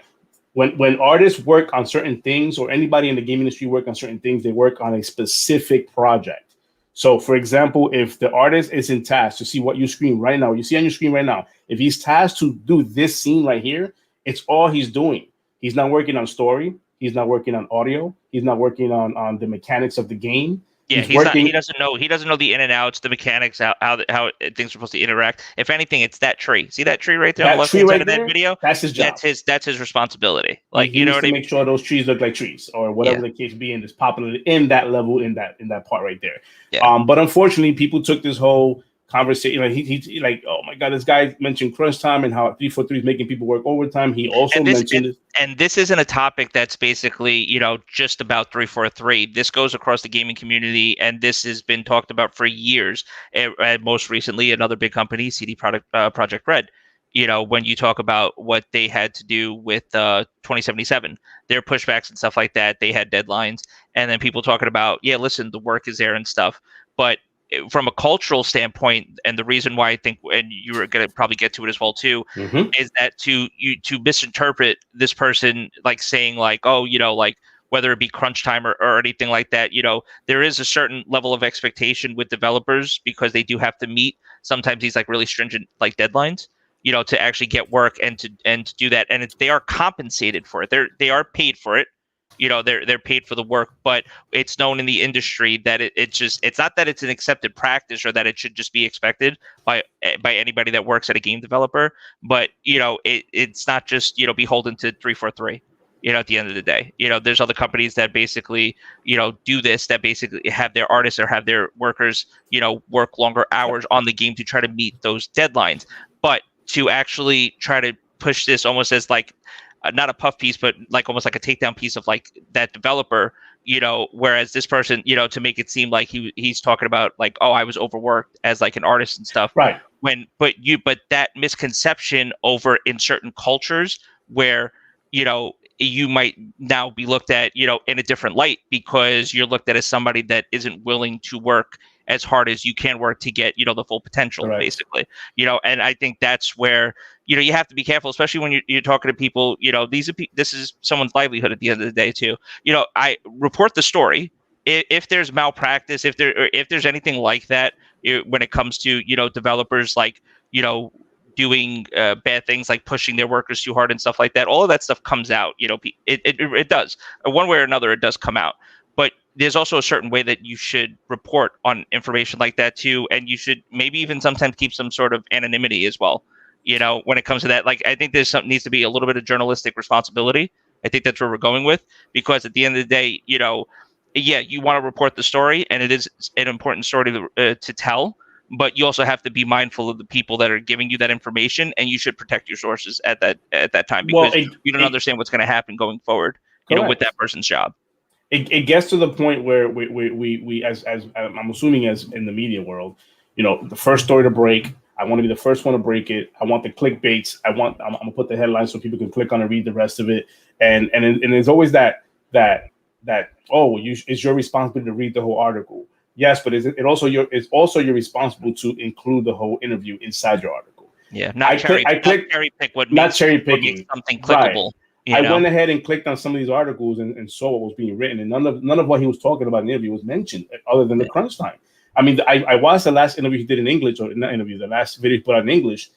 When artists work on certain things, or anybody in the game industry work on certain things, they work on a specific project. So, for example, if the artist is in task to see what you see on your screen right now, if he's tasked to do this scene right here, it's all he's doing. He's not working on story. He's not working on audio. He's not working on the mechanics of the game. Yeah, he doesn't know the in and outs, the mechanics, how things are supposed to interact. If anything, it's that tree. See that tree right there on the left hand side of that video? That's his job. That's his responsibility. Like, you know what I mean? Make sure those trees look like trees, or whatever the case be, and it's popular in that level, in that part right there. Yeah. But unfortunately, people took this whole conversation. Like he like, oh my god, this guy mentioned crunch time and how 343 is making people work overtime. He also mentioned and this isn't a topic that's basically, you know, just about 343. This goes across the gaming community, and this has been talked about for years. And most recently, another big company, Project Red. You know, when you talk about what they had to do with 2077, their pushbacks and stuff like that, they had deadlines, and then people talking about, yeah, listen, the work is there and stuff, but from a cultural standpoint, and the reason why I think, and you were going to probably get to it as well too, is that to misinterpret this person, like saying like, oh, you know, like whether it be crunch time or anything like that, you know, there is a certain level of expectation with developers because they do have to meet sometimes these like really stringent like deadlines, you know, to actually get work and to do that, and they are compensated for it. They are paid for it. You know, they're paid for the work, but it's known in the industry that it's not that it's an accepted practice or that it should just be expected by anybody that works at a game developer. But, you know, it's not just, you know, beholden to 343. You know, at the end of the day, you know, there's other companies that basically, you know, do this, that basically have their artists or have their workers, you know, work longer hours on the game to try to meet those deadlines. But to actually try to push this almost as like, not a puff piece, but like almost like a takedown piece of like that developer, you know, whereas this person, you know, to make it seem like he's talking about like, oh, I was overworked as like an artist and stuff. Right. But that misconception over in certain cultures where, you know, you might now be looked at, you know, in a different light because you're looked at as somebody that isn't willing to work as hard as you can work to get, you know, the full potential, basically, you know. And I think that's where, you know, you have to be careful, especially when you're talking to people, you know, this is someone's livelihood at the end of the day too. You know, I report the story if there's malpractice, if there's anything like that, when it comes to, you know, developers like, you know, doing bad things like pushing their workers too hard and stuff like that. All of that stuff comes out, you know, it does. One way or another, it does come out. But there's also a certain way that you should report on information like that too. And you should maybe even sometimes keep some sort of anonymity as well. You know, when it comes to that, like, I think needs to be a little bit of journalistic responsibility. I think that's where we're going with, because at the end of the day, you know, yeah, you want to report the story, and it is an important story to tell, but you also have to be mindful of the people that are giving you that information, and you should protect your sources at that time, because you don't understand what's going to happen going forward, you know, with that person's job. It gets to the point where we as I'm assuming as in the media world, you know, the first story to break, I want to be the first one to break it. I want the clickbaits. I'm gonna put the headlines so people can click on and read the rest of it. And there's always that it's your responsibility to read the whole article. Yes, but it's also your responsibility to include the whole interview inside your article. Yeah, not cherry pick what makes something clickable. Right. I went ahead and clicked on some of these articles and saw what was being written, and none of what he was talking about in the interview was mentioned, other than the crunch time. I mean, I watched the last interview he did in English, or not interview, the last video he put out in English,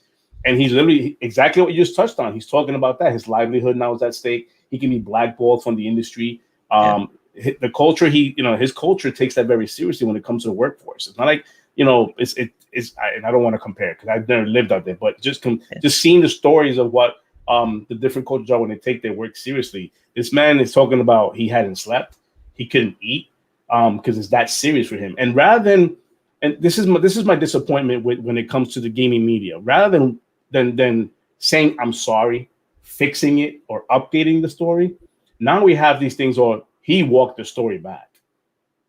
and he's literally exactly what you just touched on. He's talking about that. His livelihood now is at stake. He can be blackballed from the industry. The culture, his culture takes that very seriously when it comes to the workforce. It's not like, and I don't want to compare because I've never lived out there, but just seeing the stories of what the different cultures are when they take their work seriously. This man is talking about he hadn't slept, he couldn't eat because it's that serious for him. And rather than, and this is my disappointment when it comes to the gaming media, rather than saying I'm sorry, fixing it, or updating the story, now we have these things, or he walked the story back.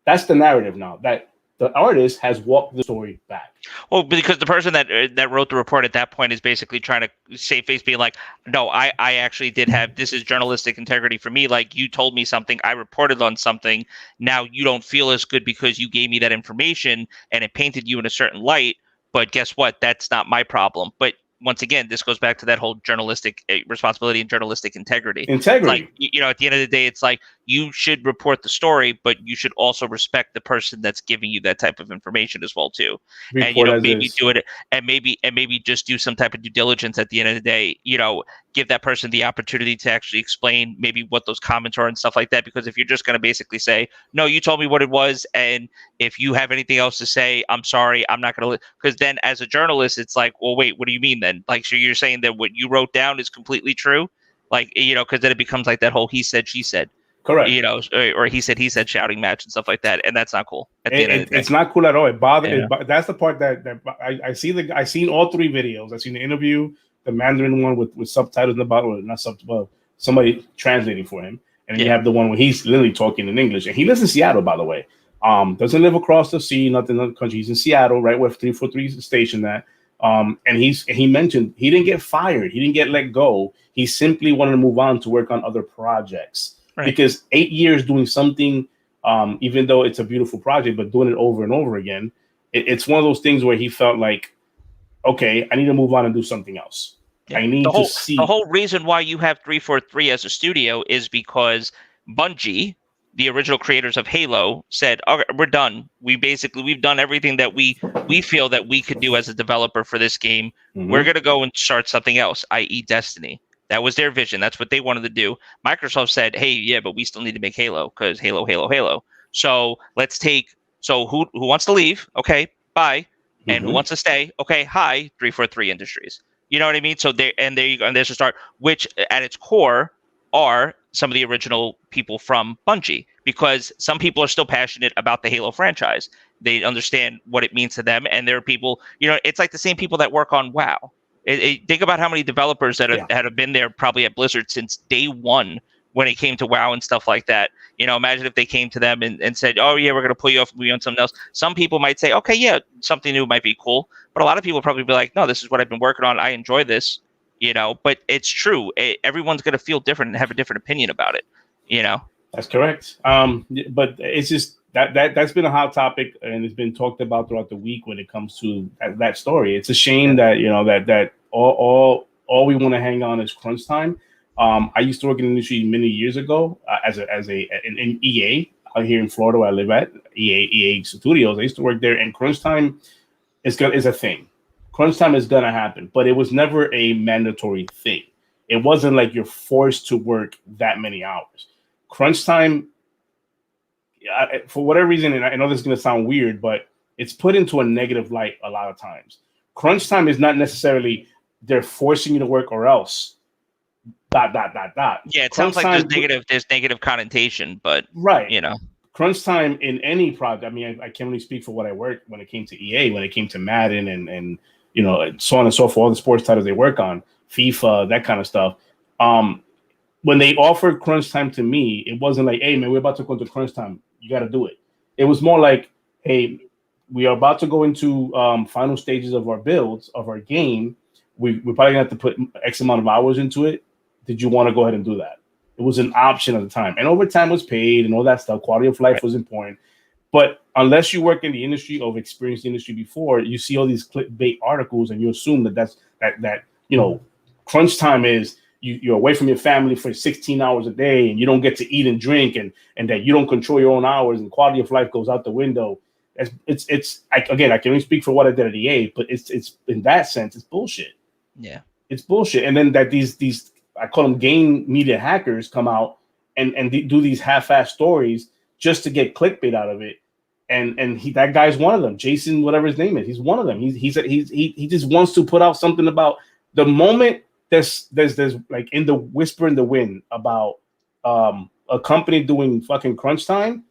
That's the narrative now, that the artist has walked the story back. Well, because the person that wrote the report at that point is basically trying to save face, being like, no, I actually did have, this is journalistic integrity for me. Like, you told me something, I reported on something. Now you don't feel as good because you gave me that information and it painted you in a certain light. But guess what? That's not my problem. But once again, this goes back to that whole journalistic responsibility and journalistic integrity. Like, at the end of the day, it's like you should report the story, but you should also respect the person that's giving you that type of information as well too. Report and maybe do it, and maybe just do some type of due diligence at the end of the day. Give that person the opportunity to actually explain maybe what those comments are and stuff like that. Because if you're just going to basically say, no, you told me what it was, and if you have anything else to say, I'm sorry, I'm not going to. Because then, as a journalist, it's like, well, wait, what do you mean then? Like, so you're saying that what you wrote down is completely true? Like, because then it becomes like that whole he said, she said. Correct. Or he said shouting match and stuff like that, and that's not cool. At the end of the day. It's not cool at all. It bothers. Yeah. That's the part that I see. I seen all three videos. I seen the interview, the Mandarin one with subtitles in the bottom, or not subtitles, somebody translating for him, and then you have the one where he's literally talking in English. And he lives in Seattle, by the way. Doesn't live across the sea, nothing in the country. He's in Seattle, right where 343 is stationed at. And he mentioned he didn't get fired. He didn't get let go. He simply wanted to move on to work on other projects. Right. Because 8 years doing something, even though it's a beautiful project, but doing it over and over again, it's one of those things where he felt like, okay, I need to move on and do something else. Yeah. I need to see. The whole reason why you have 343 as a studio is because Bungie, the original creators of Halo, said, okay, we're done. We've done everything that we feel that we could do as a developer for this game. Mm-hmm. We're going to go and start something else, i.e. Destiny. That was their vision. That's what they wanted to do. Microsoft said, hey, yeah, but we still need to make Halo because Halo. So let's take, who wants to leave? Okay, bye. And who wants to stay? Okay, hi, 343 Industries. You know what I mean? So there you go. And there's a start, which at its core are some of the original people from Bungie, because some people are still passionate about the Halo franchise. They understand what it means to them. And there are people, it's like the same people that work on WoW. Think about how many developers that have been there probably at Blizzard since day one when it came to WoW and stuff like that. Imagine if they came to them and said, oh, yeah, we're going to pull you off and be on something else. Some people might say, okay, yeah, something new might be cool. But a lot of people probably be like, no, this is what I've been working on. I enjoy this, but it's true. Everyone's going to feel different and have a different opinion about it, That's correct. But it's just that's been a hot topic, and it's been talked about throughout the week when it comes to that story. It's a shame that that all we want to hang on is crunch time. I used to work in the industry many years ago in EA out here in Florida where I live at EA Studios. I used to work there, and crunch time is a thing. Crunch time is gonna happen, but it was never a mandatory thing. It wasn't like you're forced to work that many hours. Crunch time, for whatever reason, and I know this is going to sound weird, but it's put into a negative light a lot of times. Crunch time is not necessarily they're forcing you to work or else. ... Yeah, it sounds like there's negative connotation, but right, crunch time in any project. I mean, I can only speak for what I worked when it came to EA, when it came to Madden and so on and so forth, all the sports titles they work on, FIFA, that kind of stuff. When they offered crunch time to me, it wasn't like, hey, man, we're about to go into crunch time. You got to do it. It was more like, hey, we are about to go into final stages of our builds, of our game. We're probably going to have to put X amount of hours into it. Did you want to go ahead and do that? It was an option at the time. And overtime was paid and all that stuff. Quality of life was important. But unless you work in the industry or have experienced the industry before, you see all these clickbait articles and you assume that crunch time is you're away from your family for 16 hours a day and you don't get to eat and drink and that you don't control your own hours and quality of life goes out the window. Again, I can only speak for what I did at EA, but it's in that sense, it's bullshit. Yeah, it's bullshit. And then that these I call them game media hackers come out and do these half-ass stories just to get clickbait out of it. And that guy's one of them. Jason, whatever his name is, he's one of them. He just wants to put out something about the moment there's like in the whisper in the wind about a company doing fucking crunch time.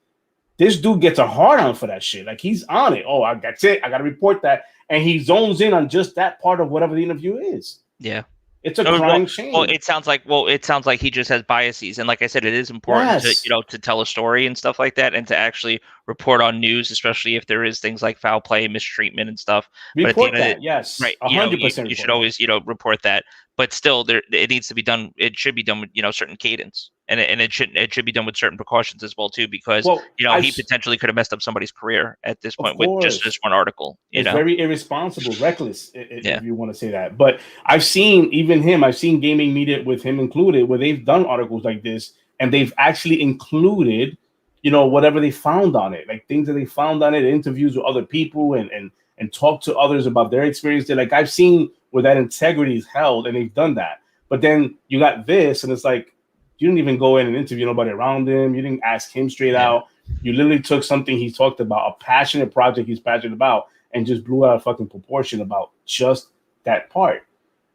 This dude gets a hard on for that shit. Like he's on it. Oh, that's it. I got to report that. And he zones in on just that part of whatever the interview is. Yeah. It's a crying shame. Well, it sounds like he just has biases, and like I said, it is important to tell a story and stuff like that, and to actually report on news, especially if there is things like foul play, mistreatment, and stuff. Report that, yes, right? 100%. You should always report that, but still, it needs to be done. It should be done with certain cadence, and it should be done with certain precautions as well too, because he potentially could have messed up somebody's career at this point with just this one article. It's very irresponsible, reckless, if you want to say that. But I've seen gaming media with him included, where they've done articles like this, and they've actually included, whatever they found on it, like things that they found on it, interviews with other people, and talk to others about their experience. Like I've seen where that integrity is held, and they've done that. But then you got this, and it's like you didn't even go in and interview nobody around him. You didn't ask him straight out. You literally took something he talked about, a passionate project he's passionate about, and just blew out of fucking proportion about just that part.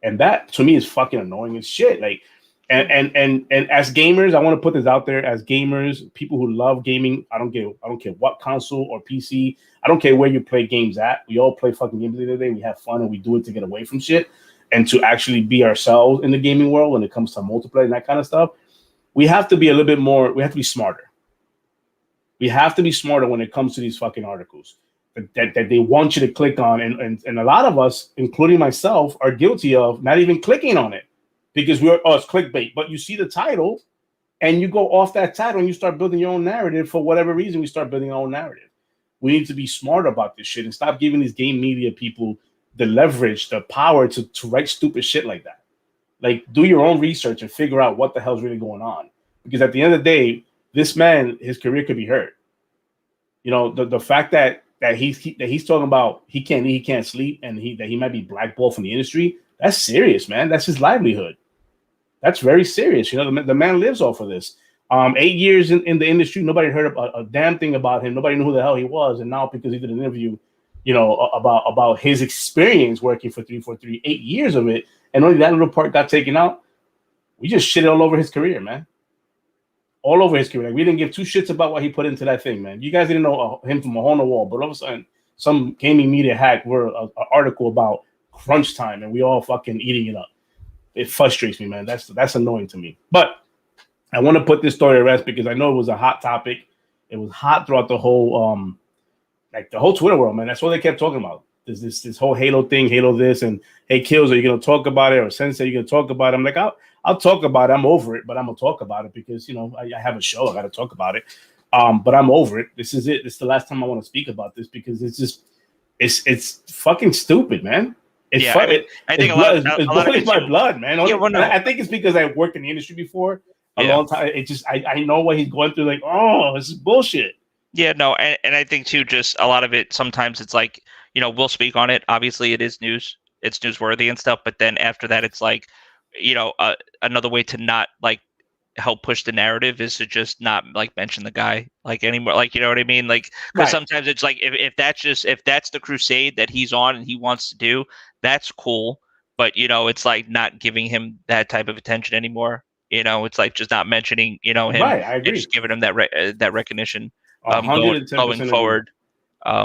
And that to me is fucking annoying as shit. Like, and as gamers, I want to put this out there. As gamers, people who love gaming, I don't care what console or PC. I don't care where you play games at. We all play fucking games the other day. We have fun and we do it to get away from shit and to actually be ourselves in the gaming world when it comes to multiplayer and that kind of stuff. We have to be a little bit more. We have to be smarter. We have to be smarter when it comes to these fucking articles that they want you to click on. And a lot of us, including myself, are guilty of not even clicking on it because it's clickbait. But you see the title and you go off that title and you start building your own narrative. For whatever reason, we start building our own narrative. We need to be smart about this shit and stop giving these game media people the leverage, the power to write stupid shit like that. Like, do your own research and figure out what the hell's really going on. Because at the end of the day, this man, his career could be hurt. The fact that he's talking about he can't eat, he can't sleep, and that he might be blackballed from the industry, that's serious, man. That's his livelihood. That's very serious. The man lives off of this. 8 years in the industry, nobody heard a damn thing about him. Nobody knew who the hell he was. And now because he did an interview, about his experience working for 343, 8 years of it, and only that little part got taken out, we just shit all over his career, man. All over his career. Like, we didn't give two shits about what he put into that thing, man. You guys didn't know him from a hole in the wall, but all of a sudden, some gaming media hack wrote an article about crunch time, and we all fucking eating it up. It frustrates me, man. That's annoying to me. But I want to put this story to rest because I know it was a hot topic. It was hot throughout the whole the whole Twitter world, man. That's what they kept talking about. There's this whole Halo thing, Halo this, and hey, Kills, are you gonna talk about it? Or Sensei, are you gonna talk about it? I'm like, I'll talk about it. I'm over it, but I'm gonna talk about it because I have a show. I gotta talk about it. But I'm over it. This is it. This is the last time I want to speak about this because it's fucking stupid, man. I think it's boiling my blood, man. I think it's because I worked in the industry before a long time. I know what he's going through. Like, this is bullshit. Yeah, no, and I think too, just a lot of it. Sometimes it's like, we'll speak on it. Obviously, it is news. It's newsworthy and stuff. But then after that, it's like, another way to not like help push the narrative is to just not like mention the guy like anymore. Like, you know what I mean? Like, because sometimes it's like if that's the crusade that he's on and he wants to do, that's cool. But it's like not giving him that type of attention anymore. It's like just not mentioning him. Right, I agree. And just giving him that recognition. 110% going forward,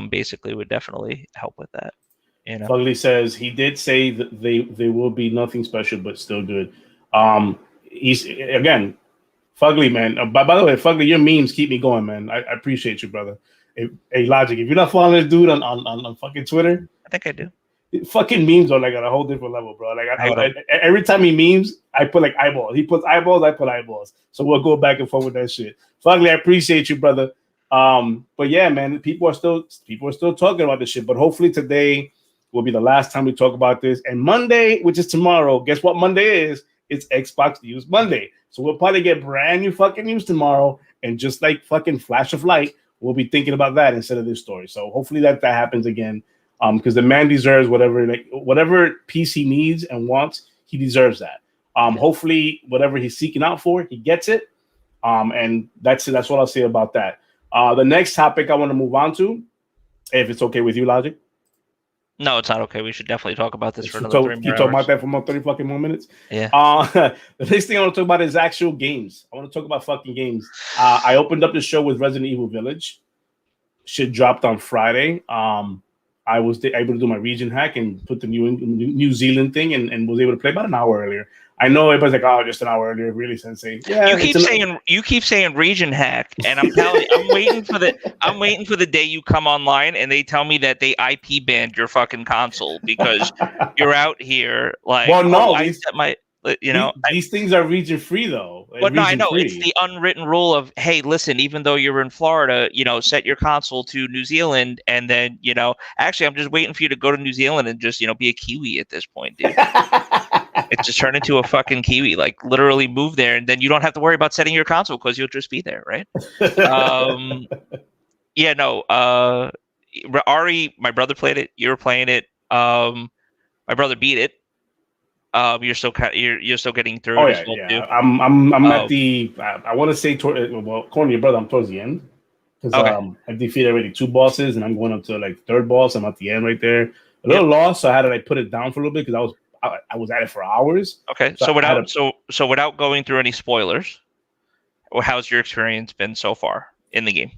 basically would definitely help with that. Fugly says he did say that they will be nothing special, but still good. He's again, Fugly, man. By the way, Fugly, your memes keep me going, man. I appreciate you, brother. Hey, Logic, if you're not following this dude on fucking Twitter, I think I do. Fucking memes are like at a whole different level, bro. Like every time he memes, I put like eyeballs. He puts eyeballs, I put eyeballs. So we'll go back and forth with that shit. Fugly, I appreciate you, brother. But yeah, man, people are still talking about this shit. But hopefully today will be the last time we talk about this. And Monday, which is tomorrow, guess what Monday is? It's Xbox News Monday. So we'll probably get brand new fucking news tomorrow. And just like fucking flash of light, we'll be thinking about that instead of this story. So hopefully that happens again. Because the man deserves whatever piece he needs and wants, he deserves that. Hopefully whatever he's seeking out for, he gets it. And that's it. That's what I'll say about that. The next topic I want to move on to, if it's okay with you, Logic. No, it's not okay. We should definitely talk about this for another 3 more hours. Keep talking about that for more 30 fucking more minutes. Yeah. The next thing I want to talk about is actual games. I want to talk about fucking games. I opened up the show with Resident Evil Village. Shit dropped on Friday. I was able to do my region hack and put the New Zealand thing and was able to play about an hour earlier. I know everybody's like, oh, just an hour earlier, really, Sensei. Yeah, you keep saying region hack, and I'm telling you, I'm waiting for the day you come online and they tell me that they IP banned your fucking console because you're out here like. Well, no, these things are region free though. But no, I know it's the unwritten rule of, hey, listen, even though you're in Florida, set your console to New Zealand, and then actually, I'm just waiting for you to go to New Zealand and just be a Kiwi at this point, dude. It just turned into a fucking Kiwi, like literally move there, and then you don't have to worry about setting your console because you'll just be there, right? Ari, my brother played it. You were playing it. My brother beat it. You're still getting through it as well, too. I'm at the. I want to say, according to your brother, I'm towards the end because I defeated already 2 bosses, and I'm going up to like 3rd boss. I'm at the end right there. A little lost, so I had to put it down for a little bit because I was at it for hours. Okay, so without going through any spoilers, how's your experience been so far in the game?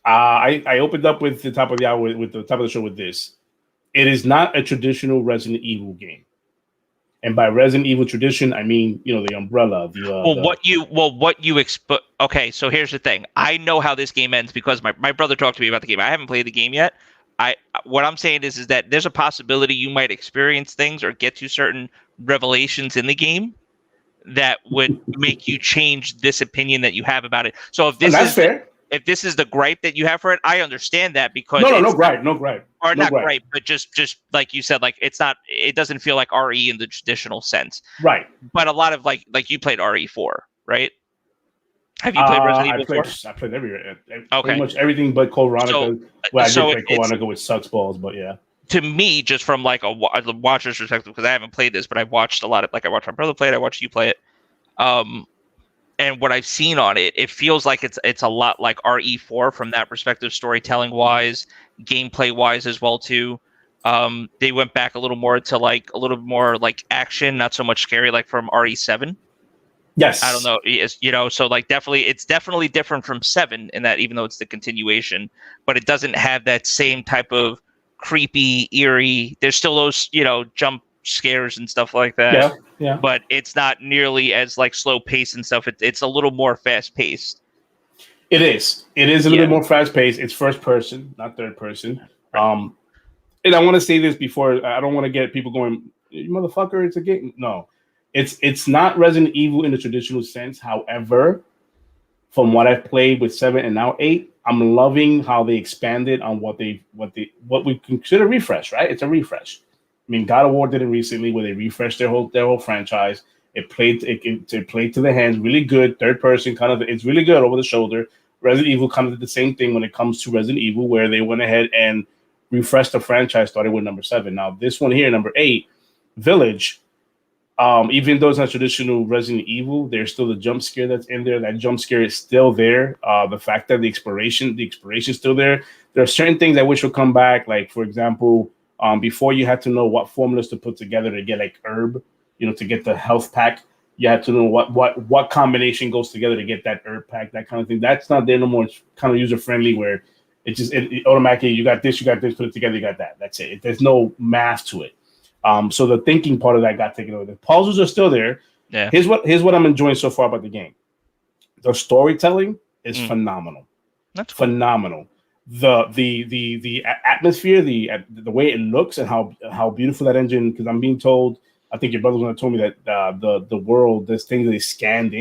I opened up with the top of the hour with the top of the show with this. It is not a traditional Resident Evil game, and by Resident Evil tradition, I mean the umbrella. Okay, so here's the thing. I know how this game ends because my brother talked to me about the game. I haven't played the game yet. What I'm saying is that there's a possibility you might experience things or get to certain revelations in the game that would make you change this opinion that you have about it. So if this is fair. If this is the gripe that you have for it, I understand that because no gripe, or not gripe, but just like you said, like it doesn't feel like RE in the traditional sense, right? But a lot of like you played RE4, right? Have you played Resident Evil 4? I played pretty much everything but Code Veronica. I did play Code Veronica with sucks balls, but yeah. To me, just from like a watcher's perspective, because I haven't played this, but I've watched a lot of I watched my brother play it, I watched you play it. And what I've seen on it, it feels like it's a lot like RE4 from that perspective, storytelling wise, gameplay wise as well too. They went back a little more to action, not so much scary like from RE7. Yes. I don't know. So like it's definitely different from 7 in that even though it's the continuation, but it doesn't have that same type of creepy, eerie. There's still those, jump scares and stuff like that. Yeah. But it's not nearly as like slow paced and stuff. It's a little more fast paced. It is. It is a little bit more fast paced. It's first person, not third person. Right. And I want to say this before I don't want to get people going, you motherfucker, it's a game. No. It's not Resident Evil in the traditional sense. However, from what I've played with 7 and now 8, I'm loving how they expanded on what we consider refresh, right? It's a refresh. I mean, God of War did it recently where they refreshed their whole franchise. It played to the hands, really good, third person kind of. It's really good over the shoulder. Resident Evil kind of did the same thing when it comes to Resident Evil, where they went ahead and refreshed the franchise, started with number 7. Now this one here, number 8, Village. Even though it's not traditional Resident Evil, there's still the jump scare that's in there. That jump scare is still there. The fact that the exploration is still there. There are certain things I wish would come back, like for example. Before you had to know what formulas to put together to get like herb, to get the health pack. You had to know what combination goes together to get that herb pack, that kind of thing. That's not there no more. It's kind of user friendly where it automatically you got this, put it together, you got that. That's it. There's no math to it. So the thinking part of that got taken over. The puzzles are still there. Yeah. Here's what I'm enjoying so far about the game. The storytelling is phenomenal. That's cool. Phenomenal. The atmosphere, the way it looks, and how beautiful that engine. Because I'm being told, I think your brother's gonna told me that the world, there's things that they scanned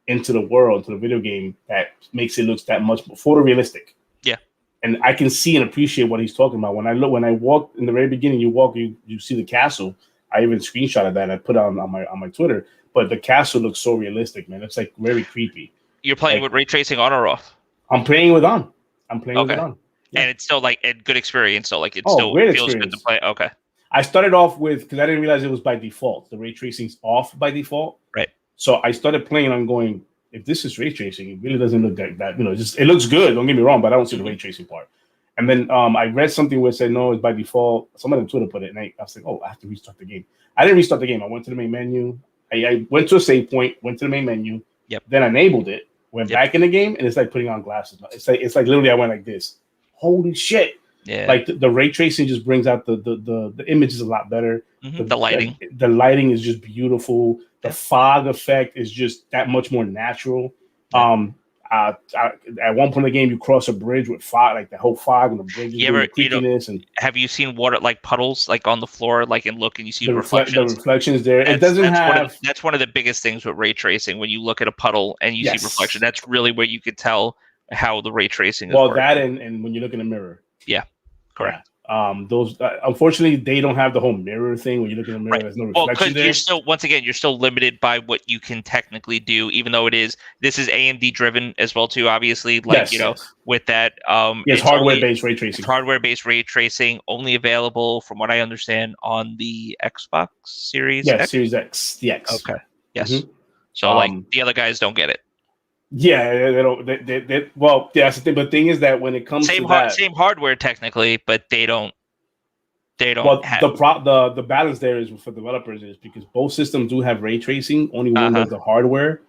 into the world, to the video game, that makes it look that much photorealistic. Yeah, and I can see and appreciate what he's talking about. When I walk in the very beginning, you see the castle. I even screenshotted that and I put it on my Twitter. But the castle looks so realistic, man. It's like very creepy. You're playing with ray tracing on or off? I'm playing with on. I'm playing with it on. Yeah. And it's still like a good experience. So like it still great feels experience. good to play. Okay. I started off with, because I didn't realize it was by default. The ray tracing's off by default. Right. So I started playing on going, if this is ray tracing, it really doesn't look like that. Just it looks good. Don't get me wrong, but I don't see the ray tracing part. And then I read something where it said, no, it's by default. Somebody on Twitter put it, and I was like, I have to restart the game. I didn't restart the game. I went to the main menu. I went to a save point, went to the main menu. Yep. Then I enabled it, went back in the game, and it's like putting on glasses. It's like literally I went like this. Holy shit. Yeah. Like the ray tracing just brings out the images a lot better. The lighting. The lighting is just beautiful. The fog effect is just that much more natural. At one point in the game, you cross a bridge with fog, like the whole fog and the bridge creakiness. And have you seen water like puddles like on the floor, like and look and you see reflections? The reflections there. It doesn't have. That's one of the biggest things with ray tracing. When you look at a puddle and you see reflection, that's really where you could tell how the ray tracing is. Well, that and when you look in a mirror. Yeah, correct. Those unfortunately they don't have the whole mirror thing. When you look in the mirror, there's no reflection there. You're still limited by what you can technically do, even though this is AMD driven as well too. Obviously, with that, it's hardware-based ray tracing. Hardware-based ray tracing only available, from what I understand, on the Xbox Series. X? Series X. The X. Okay. Yes. So the other guys don't get it. Yeah, they don't. Well, that's the thing. But the thing is that when it comes to same hardware technically, but they don't. Well, the balance there is for developers is because both systems do have ray tracing. Only one does the hardware.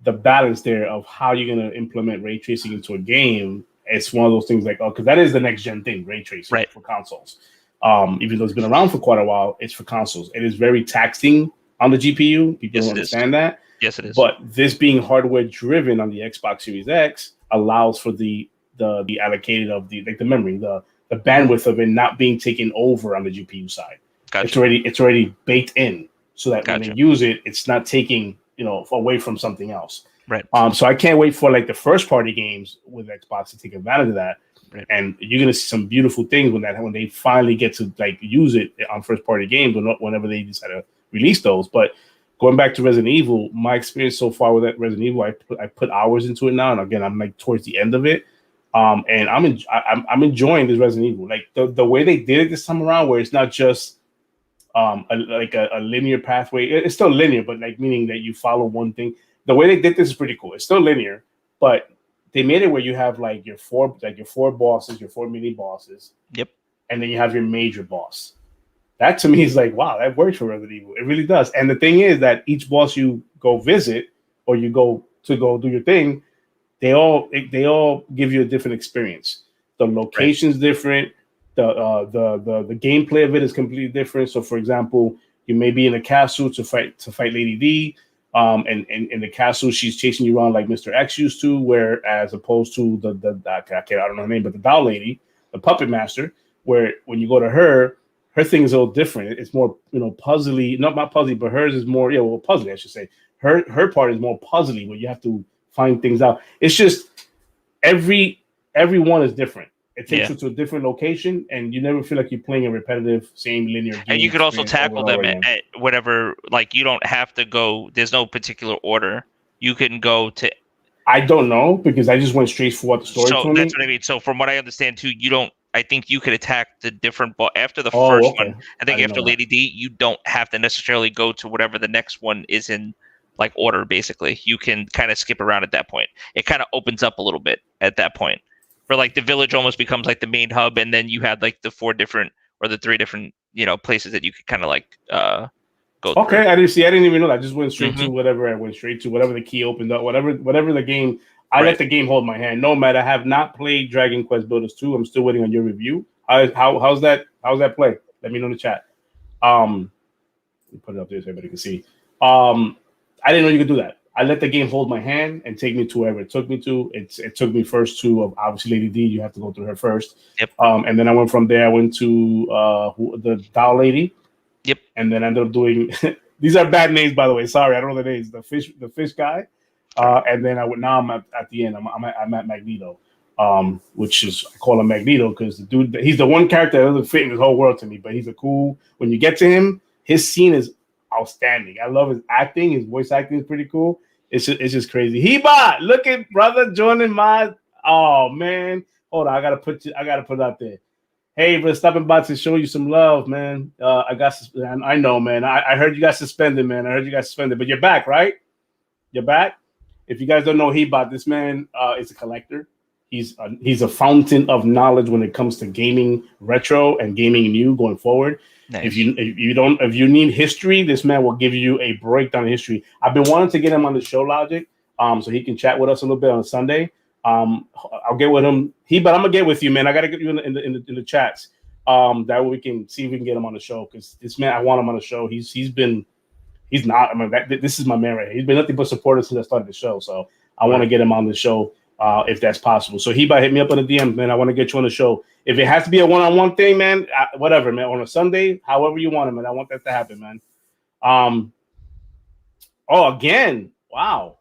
The balance there of how you're going to implement ray tracing into a game, it's one of those things like because that is the next gen thing, ray tracing for consoles. Even though it's been around for quite a while, it's for consoles. It is very taxing on the GPU. People don't understand that. Yes, it is. But this being hardware driven on the Xbox Series X allows for the allocated of the memory, the bandwidth of it not being taken over on the GPU side. Gotcha. It's already baked in, so that when they use it, it's not taking away from something else. Right. So I can't wait for like the first party games with Xbox to take advantage of that. Right. And you're gonna see some beautiful things when they finally get to like use it on first party games whenever they decide to release those. But going back to Resident Evil, my experience so far with that Resident Evil, I put hours into it now, and again, I'm like towards the end of it, and I'm enjoying this Resident Evil. Like the way they did it this time around, where it's not just a linear pathway. It's still linear, but like meaning that you follow one thing. The way they did this is pretty cool. It's still linear, but they made it where you have like your four bosses, your four mini bosses. Yep. And then you have your major boss. That to me is like, wow, that works for Resident Evil. It really does. And the thing is that each boss you go visit or you go do your thing, they all give you a different experience. The location's different. The gameplay of it is completely different. So, for example, you may be in a castle to fight Lady D. And in the castle, she's chasing you around like Mr. X used to, where as opposed to I don't know her name, but the doll lady, the puppet master, where when you go to her thing is a little different. It's more, puzzly, not puzzly, but hers is more, puzzly, I should say. Her part is more puzzly, where you have to find things out. It's just every one is different. It takes you to a different location, and you never feel like you're playing a repetitive, same linear game. And you could also tackle them at whatever, like you don't have to go, there's no particular order. You can go to... I don't know, because I just went straight for what the story told me. That's what I mean. So from what I understand too, I think you could attack the different after the first one. I think after Lady D, you don't have to necessarily go to whatever the next one is in like order. Basically, you can kind of skip around at that point. It kind of opens up a little bit at that point, where like the village almost becomes like the main hub, and then you had like the 4 different or the 3 different places that you could kind of like go. Okay, through. I didn't even know that. I just went straight to whatever I went straight to, whatever the key opened up, whatever the game. I let the game hold my hand. No matter, I have not played Dragon Quest Builders 2. I'm still waiting on your review. How's that play? Let me know in the chat. Let me put it up there so everybody can see. I didn't know you could do that. I let the game hold my hand and take me to wherever it took me to. It took me first to obviously Lady D. You have to go through her first. Yep. And then I went from there. I went to the doll lady. Yep. And then I ended up doing. These are bad names, by the way. Sorry, I don't know the names. The fish guy. And then I'm at the end. I'm at Magneto, which is I call him Magneto because the dude, he's the one character that doesn't fit in this whole world to me. But he's a cool. When you get to him, his scene is outstanding. I love his acting. His voice acting is pretty cool. It's just crazy. Heba, look at brother joining my Oh man, hold on. I gotta put it out there. Hey, bro, stopping by to show you some love, man. I know, man. I heard you got suspended, man. I heard you got suspended, but you're back, right? You're back. If you guys don't know Hebot, this man is a collector. He's a fountain of knowledge when it comes to gaming retro and gaming new going forward. Nice. If you need history, this man will give you a breakdown of history. I've been wanting to get him on the show, Logic, so he can chat with us a little bit on Sunday. I'll get with him. But I'm gonna get with you, man. I gotta get you in the chats. That way we can see if we can get him on the show, because this man, I want him on the show. He's not. I mean, this is my man right here. He's been nothing but supporter since I started the show. So I want to get him on the show if that's possible. So hit me up on the DM, man. I want to get you on the show. If it has to be a one-on-one thing, man, whatever, man. On a Sunday, however you want it, man. I want that to happen, man. Again, wow.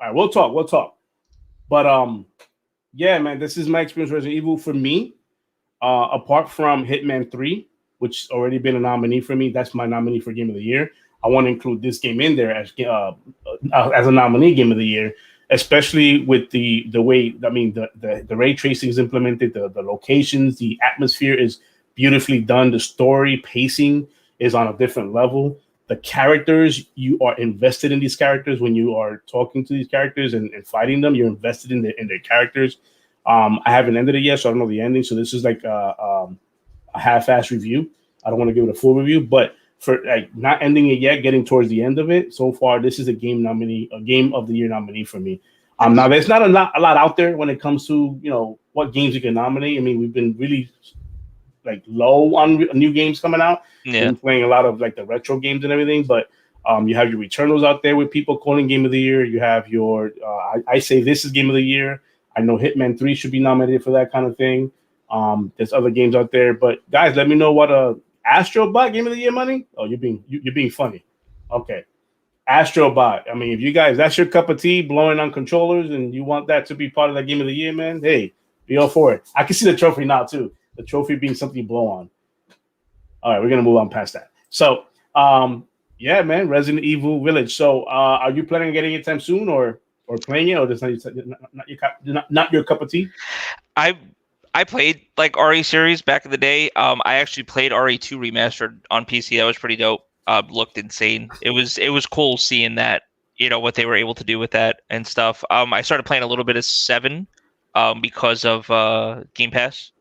All right, we'll talk. But yeah, man, this is my experience with Resident Evil for me. Apart from Hitman 3, which already been a nominee for me, that's my nominee for Game of the Year. I want to include this game in there as a nominee Game of the Year, especially with the way, I mean, the ray tracing is implemented, the locations, the atmosphere is beautifully done, the story pacing is on a different level. The characters, you are invested in these characters when you are talking to these characters and fighting them. You're invested in their characters. I haven't ended it yet, so I don't know the ending. So this is like a half-ass review. I don't want to give it a full review, but for like not ending it yet, getting towards the end of it, so far this is a Game of the Year nominee for me. Now there's not a lot out there when it comes to what games you can nominate. I mean, we've been really like low on new games coming out. Yeah, been playing a lot of like the retro games and everything, but you have your Returnals out there with people calling Game of the Year. You have your I say this is Game of the Year. I know Hitman 3 should be nominated for that kind of thing. There's other games out there, but guys, let me know what Astrobot Game of the Year money. Oh, you're being funny. Okay, Astrobot. I mean, if you guys, that's your cup of tea, blowing on controllers, and you want that to be part of that Game of the Year, man. Hey, be all for it. I can see the trophy now too. The trophy being something you blow on. All right, we're gonna move on past that. So, yeah, man, Resident Evil Village. So, are you planning on getting it time soon, or playing it, or just not your cup of tea? I played like RE series back in the day. I actually played RE2 remastered on PC. That was pretty dope. Looked insane. It was cool seeing that, what they were able to do with that and stuff. I started playing a little bit of 7 because of Game Pass.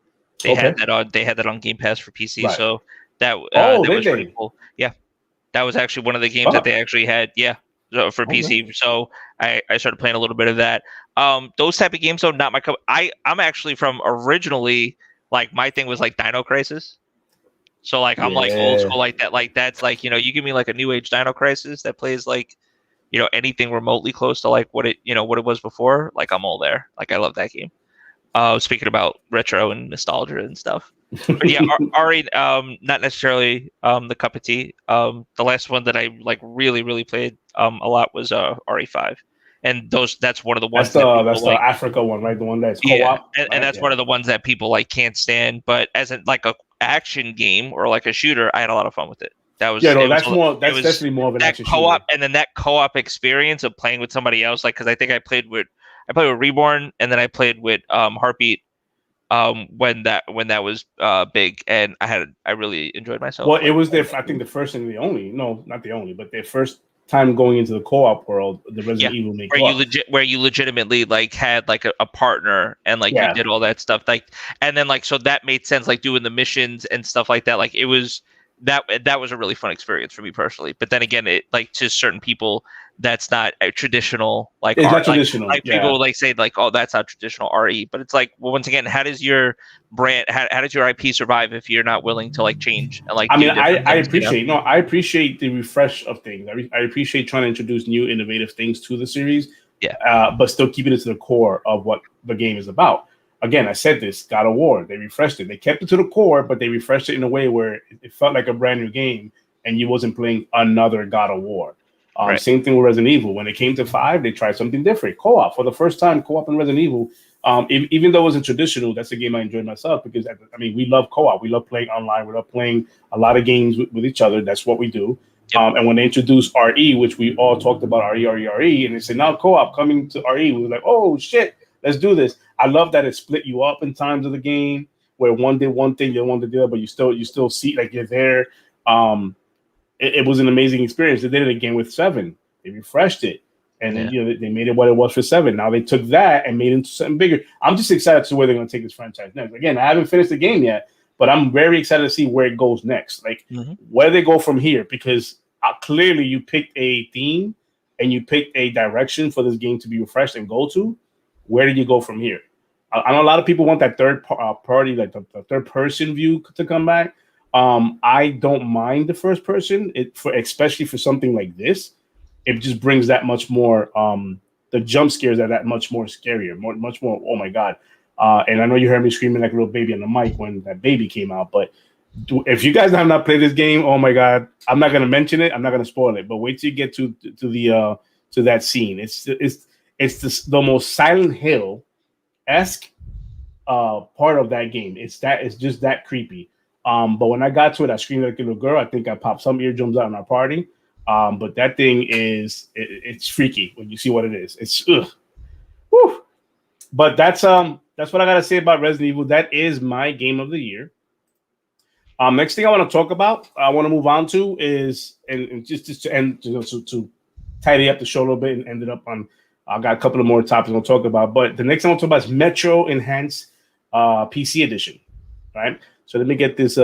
They had that on Game Pass for PC. Right. So that was pretty cool. Yeah, that was actually one of the games that they actually had. Yeah. For PC, so I started playing a little bit of that. Those type of games, though, not my cup. I'm actually from originally, like, my thing was like Dino Crisis. So like I'm like old school like that. Like that's like, you give me like a new age Dino Crisis that plays like, anything remotely close to like what it was before. Like I'm all there. Like I love that game. Speaking about retro and nostalgia and stuff. But yeah, RE, not necessarily the cup of tea. The last one that I like really played a lot was RE5, and that's one of the ones that's the Africa one, right? The one that's co-op, and that's one of the ones that people like can't stand. But as like a action game or like a shooter, I had a lot of fun with it. That's definitely more of an action co-op shooter. And then that co-op experience of playing with somebody else, like because I think I played with Reborn, and then I played with Heartbeat. When that was big, and I really enjoyed myself. Well, it was I think the first and the only, no, not the only, but their first time going into the co-op world, the Resident Evil make where you legitimately like had like a partner and like you did all that stuff, like, and then like so that made sense, like doing the missions and stuff like that. Like it was that was a really fun experience for me personally. But then again, it like to certain people, that's not a traditional like it's not traditional. Like people like say like, oh, that's not traditional RE. But it's like, well, once again, how does your brand, how does your IP survive if you're not willing to like change and like? I mean, I appreciate the refresh of things. I appreciate trying to introduce new innovative things to the series. Yeah. But still keeping it to the core of what the game is about. Again, I said this, God of War, they refreshed it. They kept it to the core, but they refreshed it in a way where it felt like a brand new game and you wasn't playing another God of War. Right. Same thing with Resident Evil. When it came to 5, they tried something different. Co-op. For the first time, co-op in Resident Evil, even though it wasn't traditional, that's a game I enjoyed myself because, I mean, we love co-op. We love playing online. We love playing a lot of games with each other. That's what we do. Yep. And when they introduced RE, which we all talked about, RE, and they said, now co-op coming to RE, we were like, oh, shit, let's do this. I love that it split you up in times of the game where one did one thing, the other one did the other, but you still see like you're there. It was an amazing experience. They did it again with 7. They refreshed it, and then they made it what it was for 7. Now they took that and made it into something bigger. I'm just excited to see where they're going to take this franchise next. Again, I haven't finished the game yet, but I'm very excited to see where it goes next. Like where they go from here, because clearly you picked a theme and you picked a direction for this game to be refreshed and go to. Where do you go from here? I know a lot of people want that third party, like the third person view to come back. I don't mind the first person, especially for something like this. It just brings that much more. The jump scares are that much more scarier, much more. Oh my god! And I know you heard me screaming like a little baby on the mic when that baby came out. But if you guys have not played this game, oh my god, I'm not gonna mention it. I'm not gonna spoil it. But wait till you get to that scene. It's the most Silent Hill-esque part of that game. It's just that creepy. But when I got to it, I screamed like a little girl. I think I popped some eardrums out in our party. But that thing it's freaky when you see what it is. It's whew. But that's what I gotta say about Resident Evil. That is my game of the year. Next thing I want to talk about, I want to move on to is and just to end to tidy up the show a little bit and ended up on. I got a couple of more topics I'll talk about, but the next thing I want to talk about is Metro Enhanced PC Edition. Right. So let me get this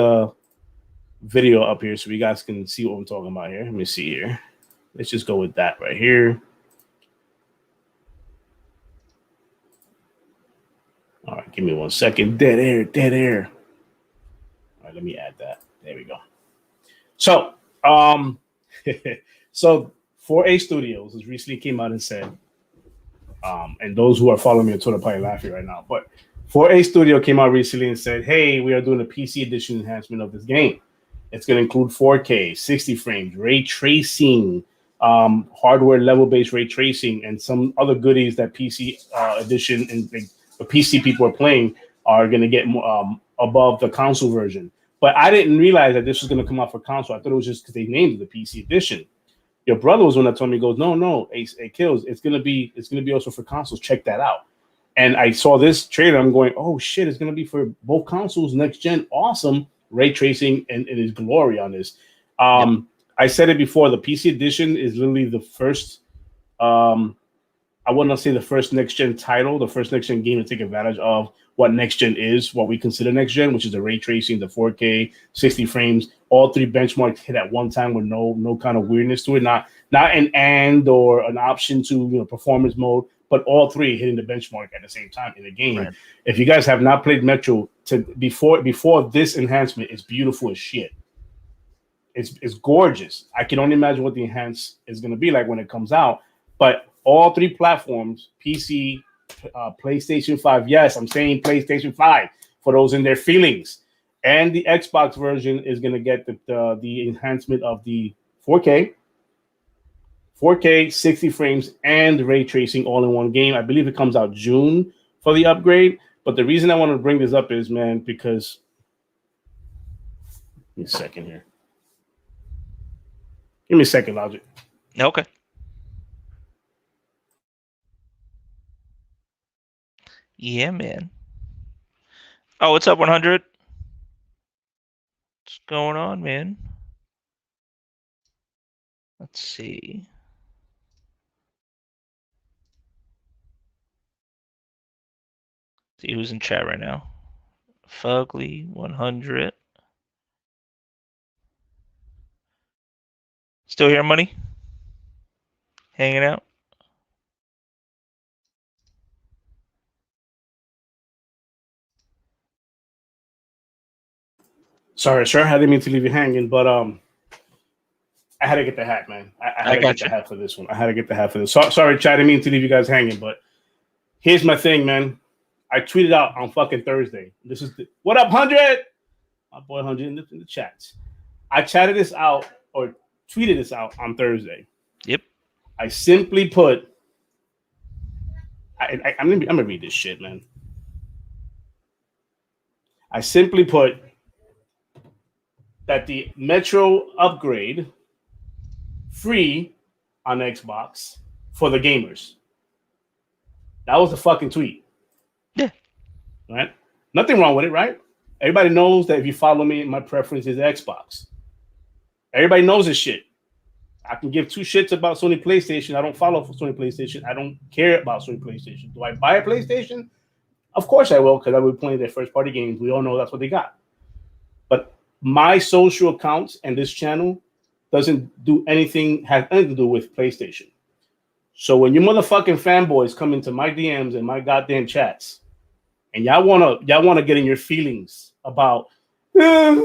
video up here so you guys can see what I'm talking about here. Let me see here. Let's just go with that right here. All right, give me 1 second. Dead air. All right, let me add that. There we go. So, so 4A Studios has recently came out and said, and those who are following me on Twitter are probably laughing right now, but 4A Studio came out recently and said, hey, we are doing a PC edition enhancement of this game. It's going to include 4K, 60 frames, ray tracing, hardware level-based ray tracing, and some other goodies that PC edition and the PC people are playing are going to get above the console version. But I didn't realize that this was going to come out for console. I thought it was just because they named it the PC edition. Your brother was one that told me, he goes, no, it kills. It's going to be also for consoles. Check that out. And I saw this trailer. I'm going, oh shit! It's going to be for both consoles, next gen. Awesome ray tracing and it is glory on this. I said it before. The PC edition is literally the first. I would not say the first next gen title, the first next gen game to take advantage of what next gen is, what we consider next gen, which is the ray tracing, the 4K, 60 frames, all 3 benchmarks hit at one time with no kind of weirdness to it, not an or an option to performance mode, but all 3 hitting the benchmark at the same time in the game. Right. If you guys have not played Metro before this enhancement, it's beautiful as shit. It's gorgeous. I can only imagine what the enhance is going to be like when it comes out, but all 3 platforms, PC, PlayStation 5. Yes, I'm saying PlayStation 5 for those in their feelings. And the Xbox version is going to get the enhancement of the 4K, 60 frames, and ray tracing all in one game. I believe it comes out June for the upgrade. But the reason I want to bring this up is, man, because give me a second here. Give me a second, Logic. Okay. Yeah, man. Oh, what's up, 100? What's going on, man? Let's see. See who's in chat right now. Fugly 100. Still here, money? Hanging out? Sorry, sir. I didn't mean to leave you hanging, but I had to get the hat, man. I had to get the hat for this one. I had to get the hat for this. Sorry, Chad. I didn't mean to leave you guys hanging, but here's my thing, man. I tweeted out on fucking Thursday. This is what up, 100? My boy 100 in the chats. I chatted this out or tweeted this out on Thursday. Yep. I simply put. I'm gonna read this shit, man. I simply put that the Metro upgrade free on Xbox for the gamers. That was the fucking tweet. Yeah. right? Nothing wrong with it, right? Everybody knows that if you follow me, my preference is Xbox. Everybody knows this shit. I can give two shits about Sony PlayStation. I don't follow for Sony PlayStation. I don't care about Sony PlayStation. Do I buy a PlayStation? Of course I will, because I will be playing their first-party games. We all know that's what they got. But my social accounts and this channel doesn't do anything, has anything to do with PlayStation. So when you motherfucking fanboys come into my DMs and my goddamn chats, and y'all wanna get in your feelings about my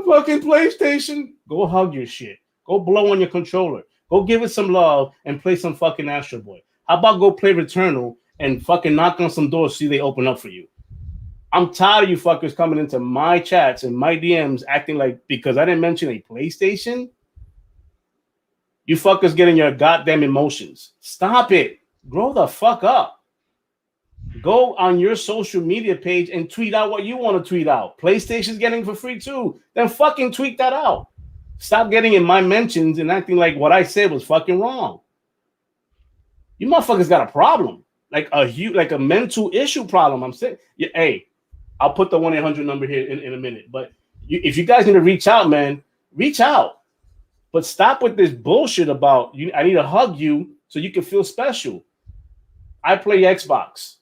fucking PlayStation, go hug your shit. Go blow on your controller. Go give it some love and play some fucking Astro Boy. How about go play Returnal and fucking knock on some doors, see they open up for you? I'm tired of you fuckers coming into my chats and my DMs acting like because I didn't mention a PlayStation, you fuckers getting your goddamn emotions. Stop it. Grow the fuck up. Go on your social media page and tweet out what you want to tweet out. PlayStation's getting for free too. Then fucking tweet that out. Stop getting in my mentions and acting like what I said was fucking wrong. You motherfuckers got a problem. Like a mental issue problem. I'm saying, yeah, hey, I'll put the 1-800 number here in a minute. But if you guys need to reach out, man, reach out. But stop with this bullshit about you. I need to hug you so you can feel special. I play Xbox.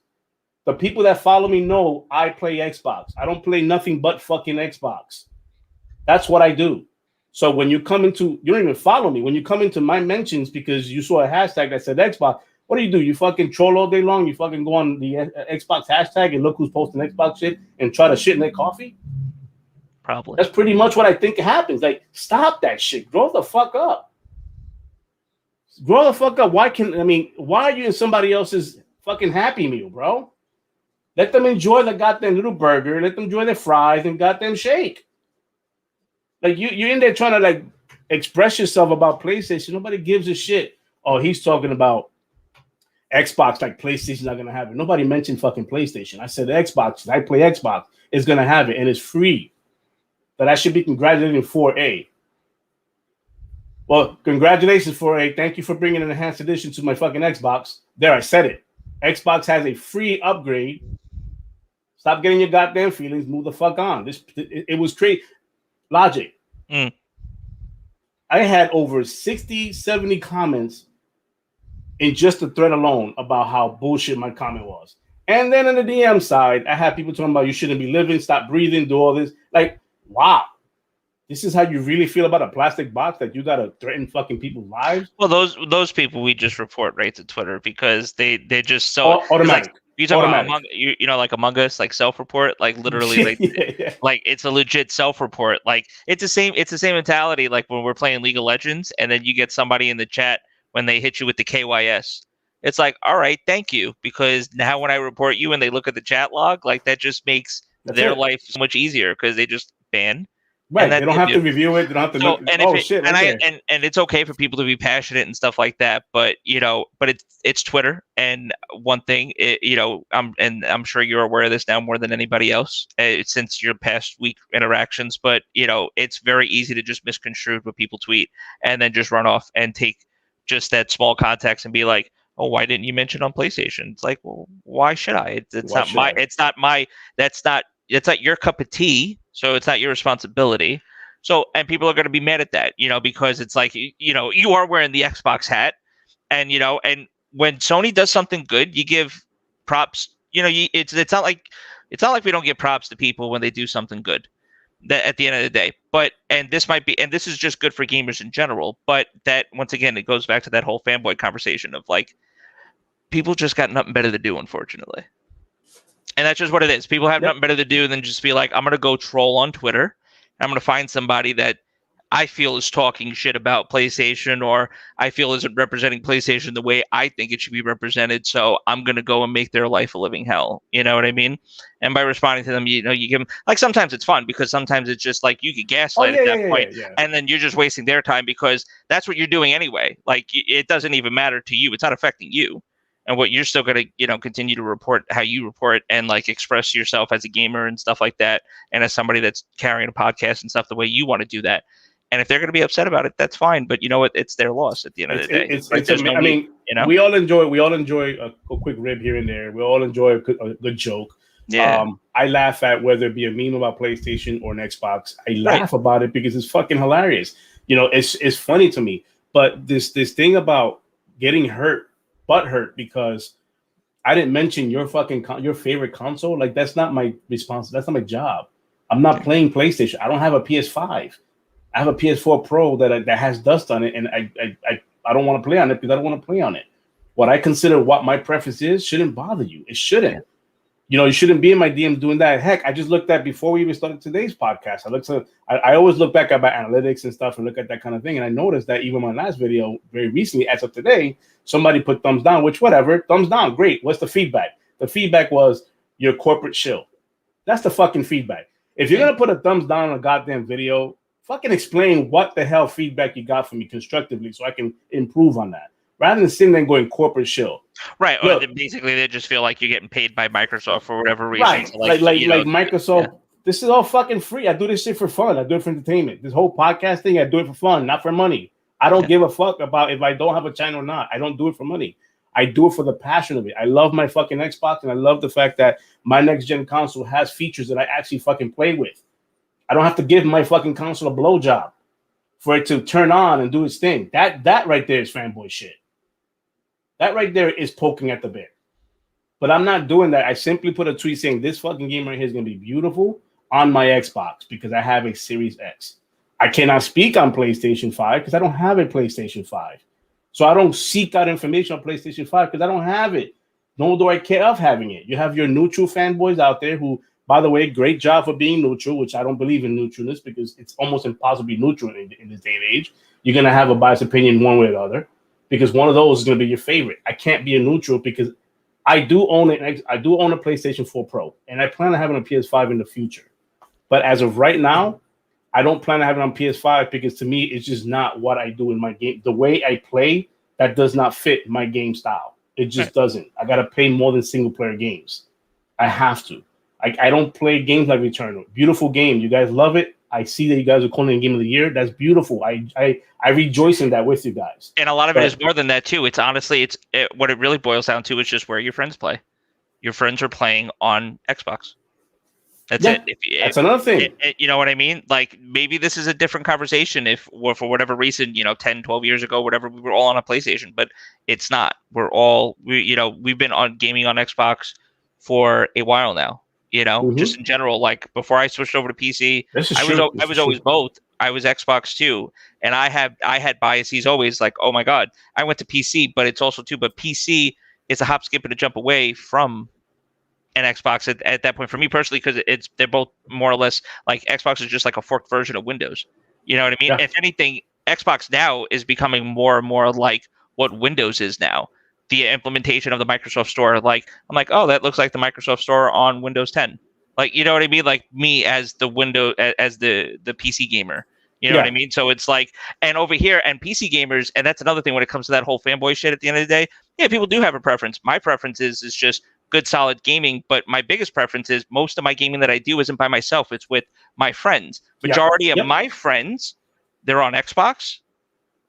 The people that follow me know I play Xbox. I don't play nothing but fucking Xbox. That's what I do. So when you come into, you don't even follow me. When you come into my mentions because you saw a hashtag that said Xbox, what do? You fucking troll all day long? You fucking go on the Xbox hashtag and look who's posting Xbox shit and try to shit in their coffee? Probably. That's pretty much what I think happens. Like, stop that shit. Grow the fuck up. Grow the fuck up. Why are you in somebody else's fucking Happy Meal, bro? Let them enjoy the goddamn little burger. Let them enjoy their fries and goddamn shake. Like, you're in there trying to, like, express yourself about PlayStation. Nobody gives a shit. Oh, he's talking about Xbox, like PlayStation's not going to have it. Nobody mentioned fucking PlayStation. I said Xbox. I play Xbox. It's going to have it, and it's free. But I should be congratulating 4A. Well, congratulations, 4A. Thank you for bringing an enhanced edition to my fucking Xbox. There, I said it. Xbox has a free upgrade. Stop getting your goddamn feelings. Move the fuck on. It was crazy. Logic. I had over 60, 70 comments in just the thread alone about how bullshit my comment was. And then in the DM side, I had people talking about you shouldn't be living, stop breathing, do all this. Like, wow. This is how you really feel about a plastic box, that you gotta threaten fucking people's lives? Well, those people we just report right to Twitter because they just so automatic. Like, you talk about like Among Us, like self-report, like literally, like yeah. like it's a legit self-report. Like it's the same mentality. Like when we're playing League of Legends, and then you get somebody in the chat when they hit you with the KYS. It's like, all right, thank you, because now when I report you and they look at the chat log, like that just makes their life so much easier because they just ban. Right, they don't have to review it. They don't have to look. Shit! And it's okay for people to be passionate and stuff like that. But it's Twitter. And one thing, I'm sure you're aware of this now more than anybody else since your past week interactions. But it's very easy to just misconstrue what people tweet and then just run off and take just that small context and be like, oh, why didn't you mention on PlayStation? It's like, well, why should I? It's not your cup of tea, so it's not your responsibility. So, and people are going to be mad at that, because it's like, you are wearing the Xbox hat, and and when Sony does something good, you give props. It's not like we don't give props to people when they do something good. That at the end of the day, this is just good for gamers in general. But that once again, it goes back to that whole fanboy conversation of like, people just got nothing better to do, unfortunately. And that's just what it is. People have nothing better to do than just be like, I'm going to go troll on Twitter. I'm going to find somebody that I feel is talking shit about PlayStation, or I feel isn't representing PlayStation the way I think it should be represented. So I'm going to go and make their life a living hell. You know what I mean? And by responding to them, you give them, like, sometimes it's fun because sometimes it's just like you could gaslight at that point. And then you're just wasting their time because that's what you're doing anyway. Like, it doesn't even matter to you. It's not affecting you. And what you're still going to, continue to report how you report and like express yourself as a gamer and stuff like that. And as somebody that's carrying a podcast and stuff the way you want to do that. And if they're going to be upset about it, that's fine. But you know what? It's their loss at the end of the day. We all enjoy a quick rib here and there. We all enjoy a good joke. Yeah. I laugh at whether it be a meme about PlayStation or an Xbox. I laugh about it because it's fucking hilarious. You know, it's funny to me. But this thing about getting butt hurt because I didn't mention your fucking your favorite console. Like, that's not my response. That's not my job. I'm not playing PlayStation. I don't have a PS5. I have a PS4 Pro that has dust on it, and I don't want to play on it because I don't want to play on it. What I consider what my preference is shouldn't bother you. It shouldn't. Yeah. You know, you shouldn't be in my DMs doing that. Heck, I just looked at before we even started today's podcast. I always look back at my analytics and stuff and look at that kind of thing. And I noticed that even my last video, very recently, as of today, somebody put thumbs down, which whatever, thumbs down, great. What's the feedback? The feedback was your corporate shill. That's the fucking feedback. If you're gonna put a thumbs down on a goddamn video, fucking explain what the hell feedback you got from me constructively so I can improve on that. Rather than sitting there and going corporate shill. Right. Look, or basically they just feel like you're getting paid by Microsoft for whatever reason. Right. So like Microsoft, this is all fucking free. I do this shit for fun. I do it for entertainment. This whole podcast thing, I do it for fun, not for money. I don't give a fuck about if I don't have a channel or not. I don't do it for money. I do it for the passion of it. I love my fucking Xbox, and I love the fact that my next gen console has features that I actually fucking play with. I don't have to give my fucking console a blowjob for it to turn on and do its thing. That right there is fanboy shit. That right there is poking at the bear. But I'm not doing that. I simply put a tweet saying this fucking game right here is going to be beautiful on my Xbox because I have a Series X. I cannot speak on PlayStation 5 because I don't have a PlayStation 5. So I don't seek out information on PlayStation 5 because I don't have it. Nor do I care of having it. You have your neutral fanboys out there who, by the way, great job for being neutral, which I don't believe in neutralness because it's almost impossible to be neutral in this day and age. You're going to have a biased opinion one way or the other because one of those is going to be your favorite. I can't be a neutral because I do own it. I do own a PlayStation 4 Pro, and I plan on having a PS5 in the future. But as of right now, I don't plan on having it on PS5 because to me, it's just not what I do in my game. The way I play, that does not fit my game style. It just doesn't. I got to play more than single player games. I have to. I don't play games like Returnal. Beautiful game. You guys love it. I see that you guys are calling it Game of the Year. That's beautiful. I rejoice in that with you guys. And a lot of it is more than that too. It's honestly, what it really boils down to is just where your friends play. Your friends are playing on Xbox. That's it. That's another thing. You know what I mean? Like maybe this is a different conversation if for whatever reason, 10, 12 years ago, whatever, we were all on a PlayStation, but it's not. We've been on gaming on Xbox for a while now. Just in general, like before I switched over to PC, I was always both. I was Xbox too, and I had biases always. Like, oh my god, I went to PC, but it's also too. But PC is a hop, skip, and a jump away from an Xbox at that point for me personally, because they're both more or less like Xbox is just like a forked version of Windows. You know what I mean? Yeah. If anything, Xbox now is becoming more and more like what Windows is now. The implementation of the Microsoft Store, like I'm like, oh, that looks like the Microsoft Store on Windows 10. Like, you know what I mean? Like me as the PC gamer. You know what I mean? So it's like, and over here, and PC gamers, and that's another thing when it comes to that whole fanboy shit at the end of the day. Yeah, people do have a preference. My preference is just good, solid gaming. But my biggest preference is most of my gaming that I do isn't by myself. It's with my friends. Majority of my friends, they're on Xbox,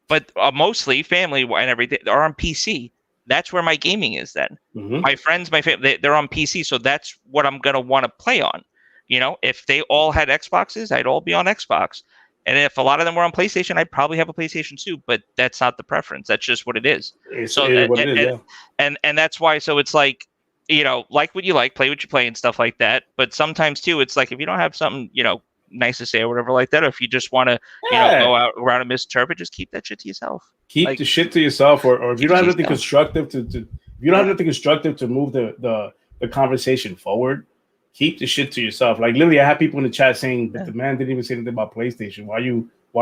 but mostly family and everything are on PC. That's where my gaming is then. Mm-hmm. My friends, my family, they're on PC. So that's what I'm going to want to play on. If they all had Xboxes, I'd all be on Xbox. And if a lot of them were on PlayStation, I'd probably have a PlayStation too, but that's not the preference. That's just what it is. And that's why. So it's like, like what you like, play what you play and stuff like that. But sometimes too, it's like, if you don't have something, nice to say or whatever like that, or if you just want to, go out around and misinterpret, just keep that shit to yourself. Keep the shit to yourself, or if you don't have anything constructive to move the conversation forward, keep the shit to yourself. Like literally, I have people in the chat saying that the man didn't even say anything about PlayStation. Why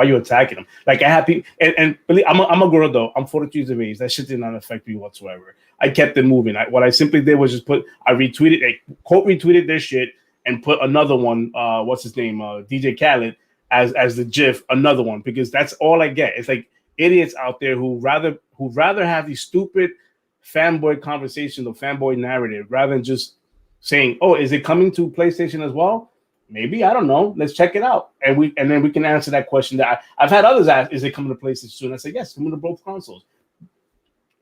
are you attacking him? Like I have people, and believe, I'm a girl though. I'm 42 years of age. That shit did not affect me whatsoever. I kept it moving. What I simply did was just quote retweeted their shit and put another one. What's his name? DJ Khaled as the GIF. Another one because that's all I get. It's like idiots out there who rather have these stupid fanboy conversations or fanboy narrative rather than just saying, "Oh, is it coming to PlayStation as well?" Maybe, I don't know. Let's check it out, and then we can answer that question. That I've had others ask, "Is it coming to PlayStation soon?" I say, "Yes, coming to both consoles,"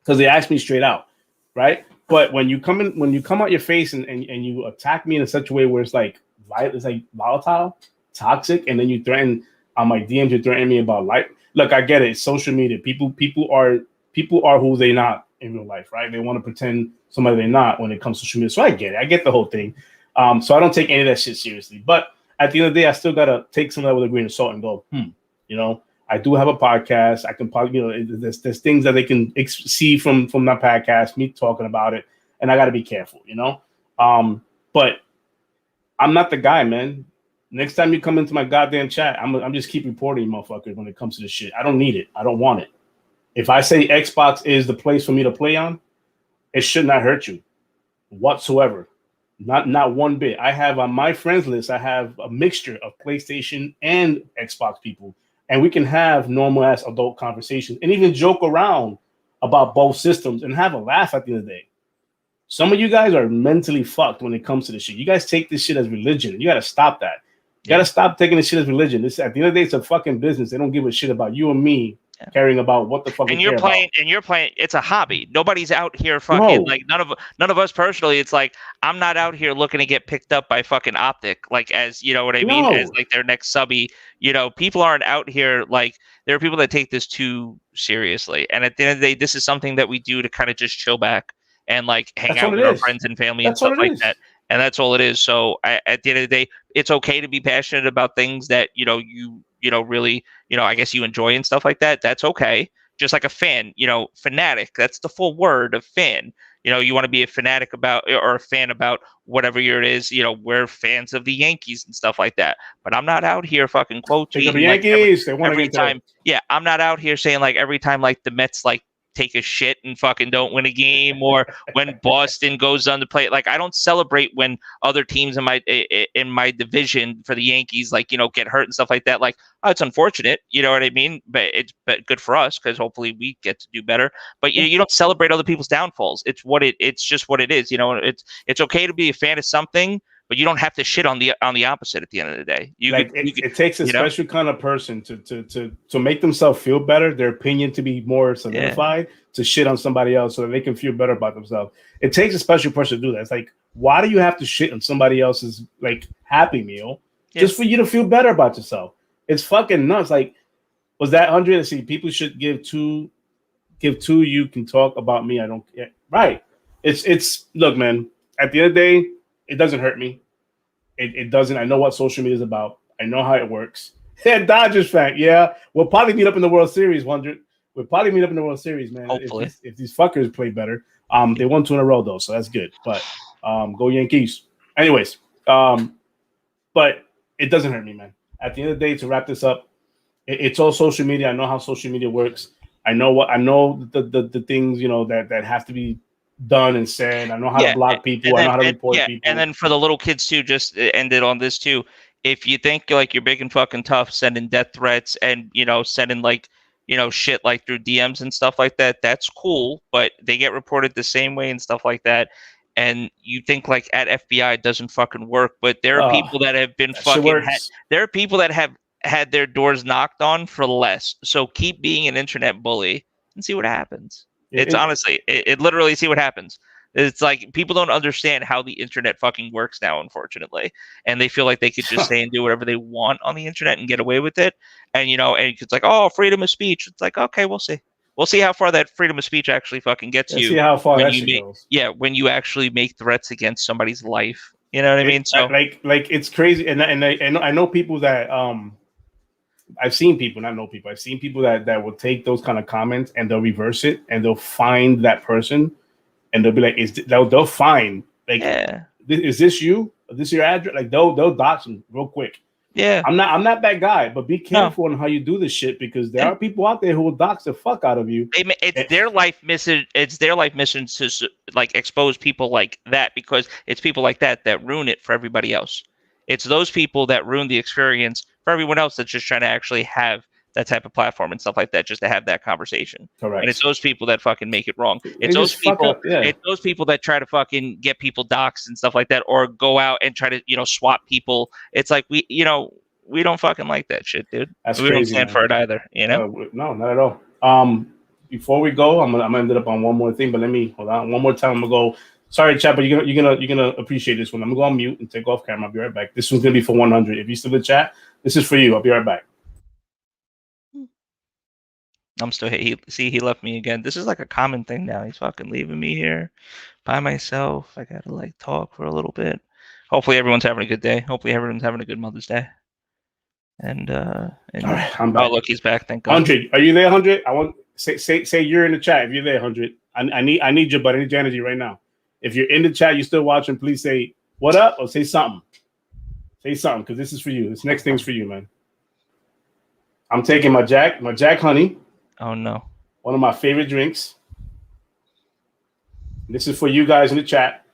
because they asked me straight out, right? But when you come out your face and you attack me in such a way where it's like volatile, toxic, and then you threaten on my DMs, you threaten me about life. Look, I get it. It's social media. People are who they not in real life, right? They want to pretend somebody they're not when it comes to social media. So I get it. I get the whole thing. So I don't take any of that shit seriously. But at the end of the day, I still gotta take some of that with a grain of salt and go, you know, I do have a podcast. I can probably, you know, there's things that they can see from that podcast, me talking about it, and I got to be careful, you know. But I'm not the guy, man. Next time you come into my goddamn chat, I'm just keep reporting, you motherfuckers, when it comes to this shit. I don't need it. I don't want it. If I say Xbox is the place for me to play on, it should not hurt you whatsoever. Not one bit. I have on my friends list, I have a mixture of PlayStation and Xbox people. And we can have normal ass adult conversations and even joke around about both systems and have a laugh at the end of the day. Some of you guys are mentally fucked when it comes to this shit. You guys take this shit as religion. You got to stop that. You got to stop taking this shit as religion. This at the end of the day, it's a fucking business. They don't give a shit about you and me caring about what the fuck. And you're playing. It's a hobby. Nobody's out here fucking like none of us personally. It's like I'm not out here looking to get picked up by fucking Optic, like as you know what I mean, as like their next subby. You know, people aren't out here like there are people that take this too seriously. And at the end of the day, this is something that we do to kind of just chill back and like hang out with our friends and family and stuff like that. And that's all it is. So at the end of the day, it's okay to be passionate about things that you know really I guess you enjoy and stuff like that. That's okay. Just like a fan, fanatic. That's the full word of fan. You want to be a fanatic about or a fan about whatever year it is. We're fans of the Yankees and stuff like that. But I'm not out here fucking quoting the Yankees. Every time. Yeah, I'm not out here saying like every time like the Mets like take a shit and fucking don't win a game, or when Boston goes on to play. Like I don't celebrate when other teams in my division for the Yankees like get hurt and stuff like that. Like it's unfortunate, you know what I mean? But it's good for us because hopefully we get to do better. But you don't celebrate other people's downfalls. It's just what it is. It's okay to be a fan of something, but you don't have to shit on the opposite at the end of the day. It takes a special kind of person to make themselves feel better, their opinion to be more solidified, to shit on somebody else so that they can feel better about themselves. It takes a special person to do that. It's like, why do you have to shit on somebody else's like Happy Meal just for you to feel better about yourself? It's fucking nuts. Like, was that 100? See, people should give two. You can talk about me. I don't. Yeah, right. It's look, man. At the end of the day, it doesn't hurt me. It doesn't. I know what social media is about. I know how it works. Yeah, Dodgers fan. Yeah, we'll probably meet up in the World Series. 100. We'll probably meet up in the World Series, man. Hopefully, if these fuckers play better. They won 2 in a row though, so that's good. But go Yankees. Anyways, but it doesn't hurt me, man. At the end of the day, to wrap this up, it's all social media. I know how social media works. I know the things that have to be done and said. I know how to block people. I know how to report people. And then for the little kids too, just ended on this too. If you think like you're big and fucking tough, sending death threats and sending like shit like through DMs and stuff like that, that's cool. But they get reported the same way and stuff like that. And you think like at FBI it doesn't fucking work, but there are people that have been fucking. There are people that have had their doors knocked on for less. So keep being an internet bully and see what happens. It's honestly, it literally see what happens. It's like people don't understand how the internet fucking works now, unfortunately, and they feel like they could just say and do whatever they want on the internet and get away with it. And and it's like, oh, freedom of speech. It's like, okay, we'll see. We'll see how far that freedom of speech actually fucking gets you. See how far that shit goes. Yeah, when you actually make threats against somebody's life. You know what I mean? So like it's crazy, and I know people that I've seen people, not know people. I've seen people that will take those kind of comments and they'll reverse it and they'll find that person and they'll be like, they'll find like, is this you? Is this your address? Like they'll dox them real quick. Yeah, I'm not that guy, but be careful on how you do this shit because there are people out there who will dox the fuck out of you. It's their life mission. It's their life mission to like expose people like that because it's people like that ruin it for everybody else. It's those people that ruin the experience for everyone else that's just trying to actually have that type of platform and stuff like that, just to have that conversation. Correct. And it's those people that fucking make it wrong. It's those people. It's those people that try to fucking get people doxxed and stuff like that, or go out and try to swap people. It's like we don't fucking like that shit, dude. That's we crazy, don't stand for it either. No, not at all. before we go, I'm gonna end it up on one more thing, but let me hold on one more time. I'm gonna go. Sorry, chat, but you're gonna appreciate this one. I'm gonna go on mute and take off camera. I'll be right back. This one's gonna be for 100. If you still in chat, this is for you. I'll be right back. I'm still here. He left me again. This is like a common thing now. He's fucking leaving me here by myself. I gotta like talk for a little bit. Hopefully everyone's having a good day. Hopefully everyone's having a good Mother's Day. And all right, I'm back. Oh, look, he's back. Thank God. 100. Are you there? 100. I want say you're in the chat. If you're there, 100. I need your buddy. I need your energy right now. If you're in the chat, you're still watching. Please say what up or say something. Say something because this is for you. This next thing's for you, man. I'm taking my Jack Honey. Oh no. One of my favorite drinks. This is for you guys in the chat.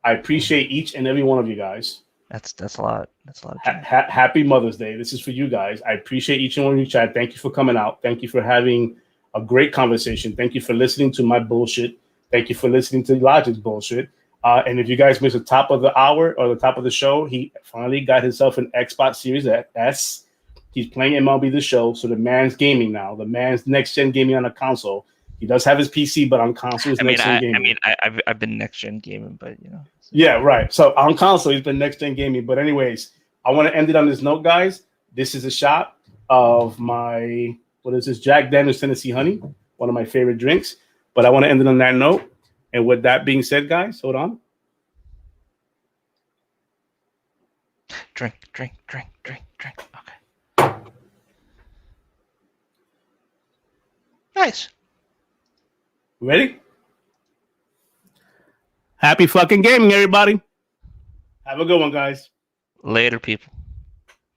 I appreciate each and every one of you guys. That's a lot. That's a lot. Happy Mother's Day. This is for you guys. I appreciate each and one of you chat. Thank you for coming out. Thank you for having a great conversation. Thank you for listening to my bullshit. Thank you for listening to Logic's bullshit. And if you guys missed the top of the hour or the top of the show, he finally got himself an Xbox Series S. He's playing MLB The Show, so the man's gaming now. The man's next-gen gaming on a console. He does have his PC, but on console, he's next-gen gaming. I've been next-gen gaming, but you know. Yeah, right. So on console, he's been next-gen gaming. But anyways, I want to end it on this note, guys. This is a shot of my, what is this? Jack Daniel's Tennessee Honey, one of my favorite drinks. But I want to end it on that note. And with that being said, guys, hold on. Drink. Okay. Nice. Ready? Happy fucking gaming, everybody. Have a good one, guys. Later, people.